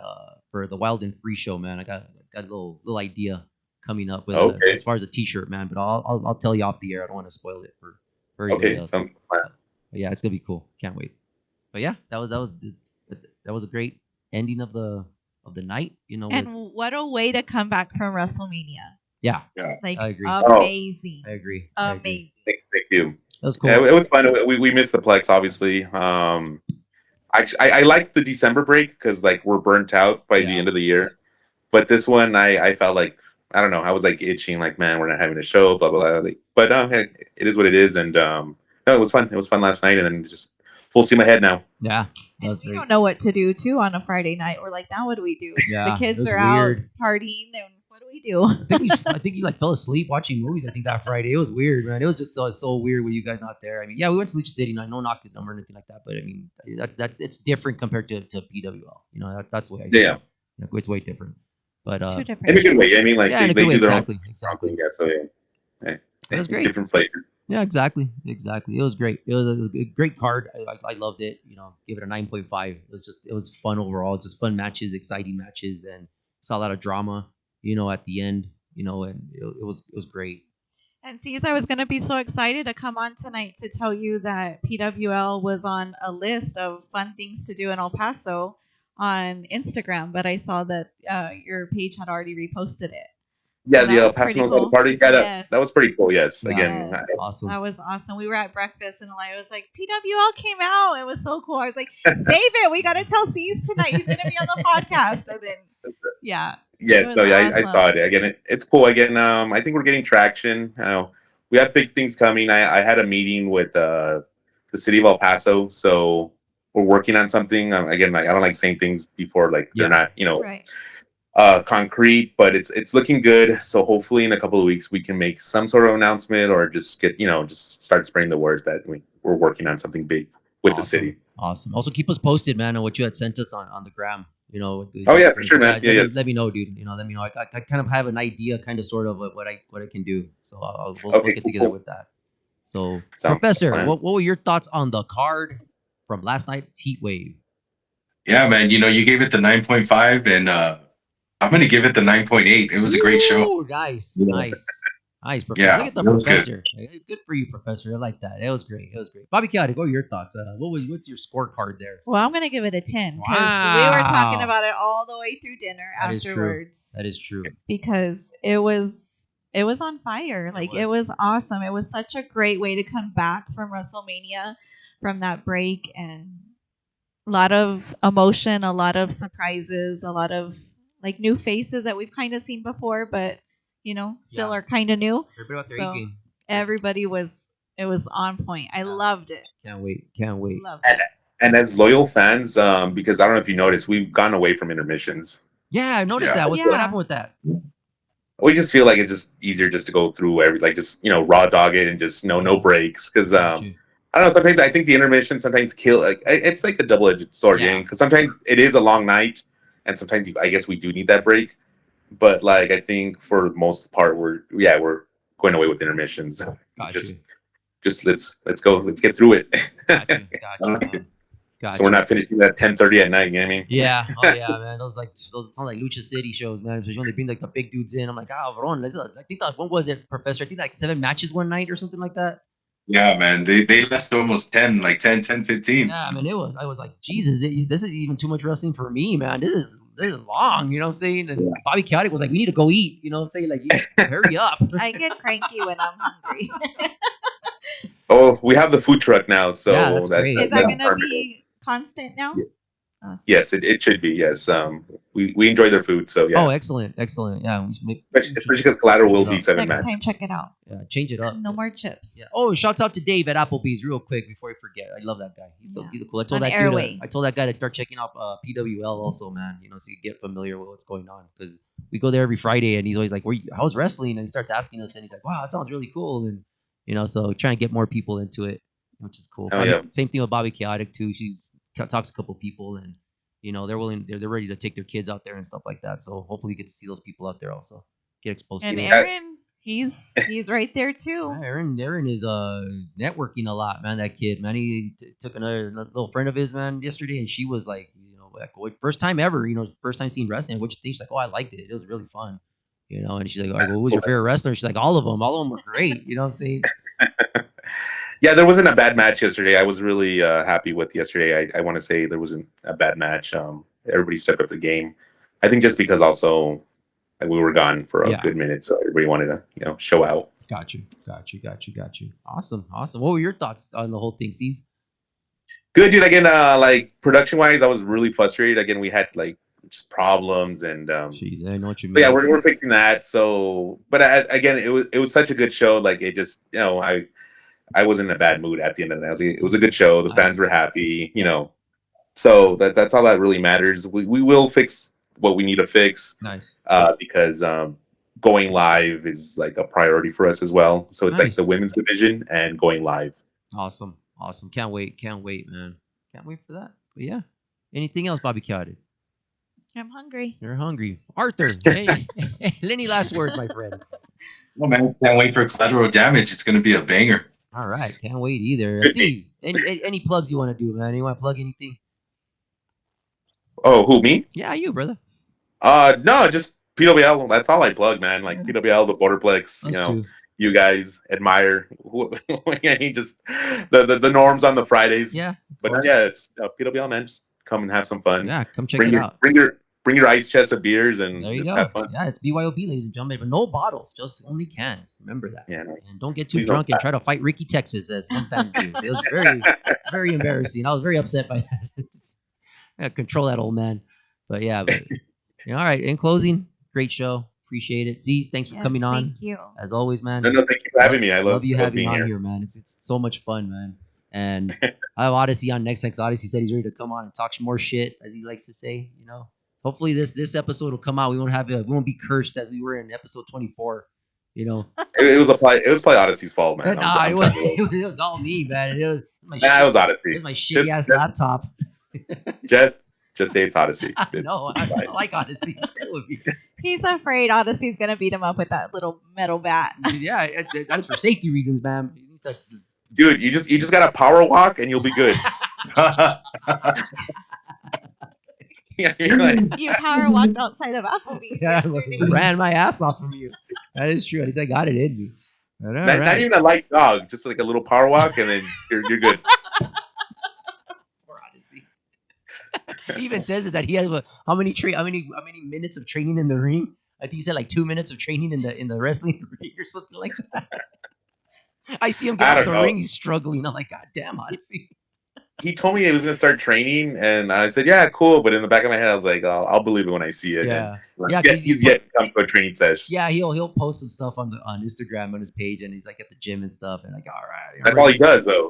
for the Wild and Free show, man. I got a little idea coming up with as far as a T-shirt, man. But I'll tell you off the air. I don't want to spoil it for. Sounds fun. Yeah, it's gonna be cool. Can't wait. But yeah, that was a great ending of the night. And what a way to come back from WrestleMania. Yeah, like I agree. Amazing. I agree. Amazing. Thank you. That was cool. Yeah, it was fun. We missed the Plex, obviously. I liked the December break because like we're burnt out by the end of the year. But this one, I felt like I don't know. I was like itching, like man, we're not having a show, blah blah blah. But it is what it is, and no, it was fun. It was fun last night, and then just full steam ahead now. Yeah, we don't know what to do too on a Friday night. We're like, now what do we do? Yeah, the kids are out partying, and what do we do? I think you like fell asleep watching movies. I think that Friday it was weird, man. It was just so weird with you guys not there. I mean, yeah, we went to Leisure City, and I no knock the number or anything like that, but I mean, that's it's different compared to PWL. That's the way I see it. It's way different. But two different in a good way. I mean, like they do their own exactly. Yeah, so it was great. Different flavor. Yeah, exactly. It was great. It was a great card. I loved it. Give it a 9.5. It was fun overall. Just fun matches, exciting matches, and saw a lot of drama. at the end, and it was great. And Ceez, I was going to be so excited to come on tonight to tell you that PWL was on a list of fun things to do in El Paso on Instagram, but I saw that your page had already reposted it. Yeah, So the that was Paso pretty Nostalgia cool. party. Yeah, Yes. that was pretty cool. Yes, Yeah. again, Yes. Awesome. That was awesome. We were at breakfast and I was like, PWL came out. It was so cool. I was like, save it. We got to tell Ceez tonight. He's going to be on the podcast. And then, yeah. yes, It no, was yeah, I awesome. saw it again. It's cool again. I think we're getting traction. We have big things coming. I had a meeting with the city of El Paso, so we're working on something. Again, I don't like saying things before like they're not, Right. concrete, but it's looking good. So hopefully in a couple of weeks we can make some sort of announcement or just get just start spreading the word that we're working on something big with the city. Awesome. Also keep us posted, man, on what you had sent us on the gram. Oh yeah, for sure, man. Yeah, let me know, dude. Let me know. I kind of have an idea, kind of sort of what I can do. So we'll get together with that. So Professor, what were your thoughts on the card from last night's Heatwave? Yeah, man. You gave it the 9.5, and I'm gonna give it the 9.8. It was a great show. Nice, Yeah. nice, Professor. Yeah, Look at the it was Professor. Good for you, Professor. I like that. It was great. Bobby Chaotic, what were your thoughts? What's your scorecard there? Well, I'm going to give it a 10 because we were talking about it all the way through dinner afterwards. That is true. Because it was on fire. It was awesome. It was such a great way to come back from WrestleMania, from that break, and a lot of emotion, a lot of surprises, a lot of new faces that we've kind of seen before, but still are kind of new. So everybody was on point. I loved it. Can't wait. Loved it. And as loyal fans, because I don't know if you noticed, we've gone away from intermissions. Yeah, I noticed that. What happened with that? We just feel like it's just easier just to go through just raw dog it and just no breaks because I don't know. Sometimes I think the intermission sometimes kill. It's like a double-edged sword game because sometimes it is a long night, and sometimes I guess we do need that break. But I think for the most part we're going away with intermissions. Just let's go. Let's get through it. Gotcha. So we're not finishing at 10:30 at night. You know what I mean? Yeah. Oh yeah, man. Those sound like Lucha City shows, man. Especially when they bring the big dudes in. I'm like, bro, I think that one was it, Professor. I think 7 matches one night or something like that. Yeah, man. They lasted almost 10, 15. Yeah, I mean, I was like, Jesus, this is even too much wrestling for me, man. This is long, you know what I'm saying? And Bobby Chaotic was like, we need to go eat, you know what I'm saying? Like, hurry up. I get cranky when I'm hungry. Oh, we have the food truck now, so that's great. Is that going to be constant now? Yeah. Awesome. Yes, it should be. Yes, we enjoy their food, so yeah. Oh, excellent. Yeah, especially because Collateral will be 7 next matches. time. Check it out. Yeah, change it up. No more chips. Yeah. Oh, shouts out to Dave at Applebee's real quick before I forget. I love that guy. He's so cool. I told that guy to start checking out PWL also, man. So you get familiar with what's going on because we go there every Friday, and he's always like, "How's wrestling?" And he starts asking us, and he's like, "Wow, that sounds really cool." And so trying to get more people into it, which is cool. Same thing with Bobby Chaotic too. She's talks to a couple people, and they're ready to take their kids out there and stuff like that. So hopefully you get to see those people out there also get exposed. And to Aaron, he's right there too. Yeah, Aaron is networking a lot, man. That kid, man. He took another little friend of his, man, yesterday, and she was like, first time ever, first time seeing wrestling. What you think? She's like, oh, I liked it. It was really fun, And she's like, what was your favorite wrestler? She's like, all of them were great. You know what I'm saying? Yeah, there wasn't a bad match yesterday. I was really happy with yesterday. I want to say there wasn't a bad match. Everybody stepped up the game. I think just because also we were gone for a good minute, so everybody wanted to show out. Got you. Awesome. What were your thoughts on the whole thing, Ceez? Good, dude. Again, production wise, I was really frustrated. Again, we had just problems and. Jeez, I know what you mean. But yeah, we're fixing that. So, but again, it was such a good show. It just I was in a bad mood at the end of the night. It was a good show. The fans were happy, So that's all that really matters. We will fix what we need to fix. Nice. Because going live is a priority for us as well. So it's the women's division and going live. Awesome. Can't wait, man. Can't wait for that. But yeah. Anything else, Bobby Chaotic? I'm hungry. You're hungry. Arthur, hey, any last words, my friend? Well, man, can't wait for Collateral Damage. It's going to be a banger. All right, can't wait either. Ceez, any plugs you want to do, man? You want to plug anything? Oh, who, me? Yeah, you, brother. No, just PWL, that's all I plug, man. Like PWL, the Borderplex, Us too. You guys admire just the norms on the Fridays. Yeah. But yeah, it's, PWL, man, just come and have some fun. Yeah, come check it out. Bring your ice chest of beers and there you let's go. have fun. Yeah, it's BYOB, ladies and gentlemen, but no bottles, just only cans. Remember that. Yeah, no. And don't get too drunk and try to fight Ricky Texas as some fans do. It was very, very embarrassing. I was very upset by that. I control that old man. But yeah, all right. In closing, great show. Appreciate it. Ceez, thanks for coming on. Thank you. As always, man. No, thank you for having me. I love you having me on here. here, man. It's so much fun, man. And I have Odyssey on next. Odyssey said he's ready to come on and talk more shit, as he likes to say. Hopefully this episode will come out. We won't be cursed as we were in episode 24. It was probably Odyssey's fault, man. It was all me, man. It was Odyssey. It was my shitty ass laptop. Just say it's Odyssey. No, I like Odyssey. It's cool with me. He's afraid Odyssey's gonna beat him up with that little metal bat. Yeah, that's for safety reasons, man. Dude, you just gotta power walk and you'll be good. Yeah, you power walked outside of Applebee's yesterday. Ran my ass off from you. That is true. At least I got it in me. Not even a light jog, just like a little power walk, and then you're good. Poor Odyssey. He even says that he has how many minutes of training in the ring? I think he said like 2 minutes of training in the wrestling ring or something like that. I see him get off the ring. He's struggling. I'm like, God damn, Odyssey. He told me he was going to start training, and I said, yeah, cool. But in the back of my head, I was like, I'll believe it when I see it. Yeah. He's yet to come to a training session. Yeah, he'll post some stuff on Instagram on his page, and he's like at the gym and stuff, and like, all right. That's all he does, though.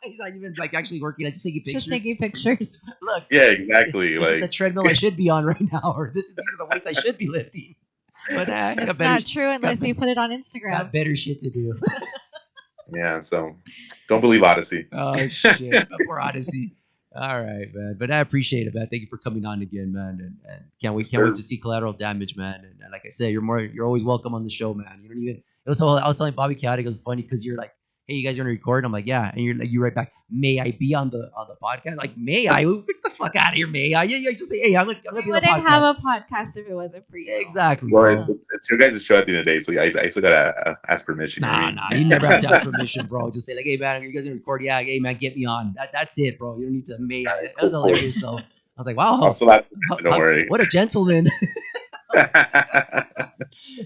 He's not even like actually working. Just taking pictures. Just taking pictures. Look. Yeah, exactly. This is the treadmill I should be on right now, or these are the weights I should be lifting. But it's not true unless you put it on Instagram. Got better shit to do. Yeah, so don't believe Odyssey. Oh shit, poor Odyssey. All right, man. But I appreciate it, man. Thank you for coming on again, man. And can't wait to see Collateral Damage, man. And like I said, you're always welcome on the show, man. You don't even. I was telling Bobby Cat, it was funny because you're like, hey, you guys are gonna record? I'm like, yeah. And you write back, may I be on the podcast? Like, may I? Get the fuck out of here, may I? Yeah, just say, hey, I'm gonna be on the podcast. We wouldn't have a podcast if it wasn't for you. Exactly. Well, it's your guys' show at the end of the day, so I still gotta ask permission. Nah, you never have to ask permission, bro. Just say like, hey, man, you guys gonna record? Yeah, hey, man, get me on. That's it, bro. You don't need to may I. That was hilarious, though. I was like, wow. Don't worry. What a gentleman.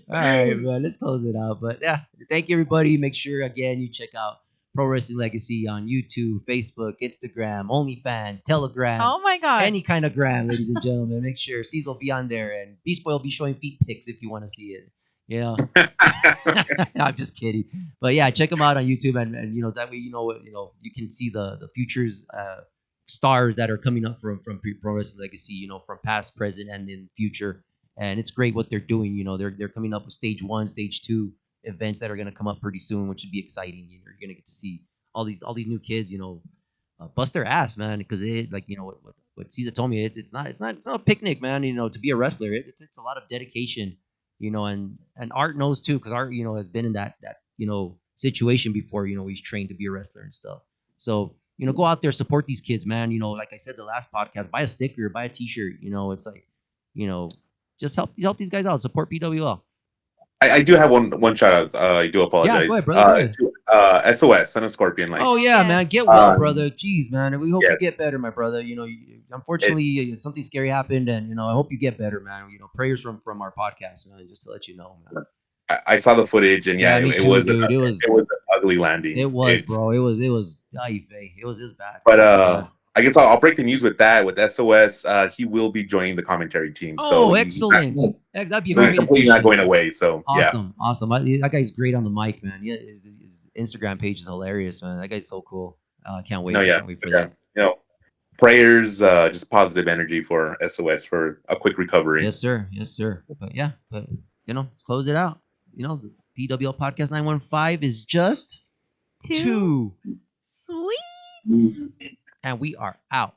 All right, man. Let's close it out. But yeah, thank you, everybody. Make sure again you check out Pro Wrestling Legacy on YouTube, Facebook, Instagram, OnlyFans, Telegram. Oh my God. Any kind of gram, ladies and gentlemen. Make sure Ceez will be on there, and Beast Boy will be showing feet pics if you want to see it. No, I'm just kidding. But yeah, check them out on YouTube, and that way you can see the futures stars that are coming up from Pro Wrestling Legacy, from past, present, and in future. And it's great what they're doing. They're coming up with stage 1, stage 2 events that are going to come up pretty soon, which should be exciting. You're going to get to see all these new kids, bust their ass, man. Because what Caesar told me, it's not a picnic, man. To be a wrestler, it's a lot of dedication, and Art knows too, because Art has been in that situation before. He's trained to be a wrestler and stuff. So go out there, support these kids, man. Like I said the last podcast, buy a sticker, buy a T-shirt. It's like just help these guys out, support PWL. I do have one shout out. I do apologize. Yeah, go ahead, brother. To SOS, Son of Scorpion. Oh yeah, man, get well, brother. Jeez, man, we hope you get better, my brother. Unfortunately, something scary happened, and I hope you get better, man. Prayers from our podcast, man, just to let you know, man. I saw the footage, and it was an ugly landing. It was, bro. It was. It was bad. But I guess I'll break the news with that. With SOS, he will be joining the commentary team. So excellent! That'd be he's completely not going away. So awesome. That guy's great on the mic, man. Yeah, his Instagram page is hilarious, man. That guy's so cool. Can't wait. Can't wait for that. Prayers, just positive energy for SOS for a quick recovery. Yes, sir. But let's close it out. The PWL Podcast 915 is just too sweet. And we are out.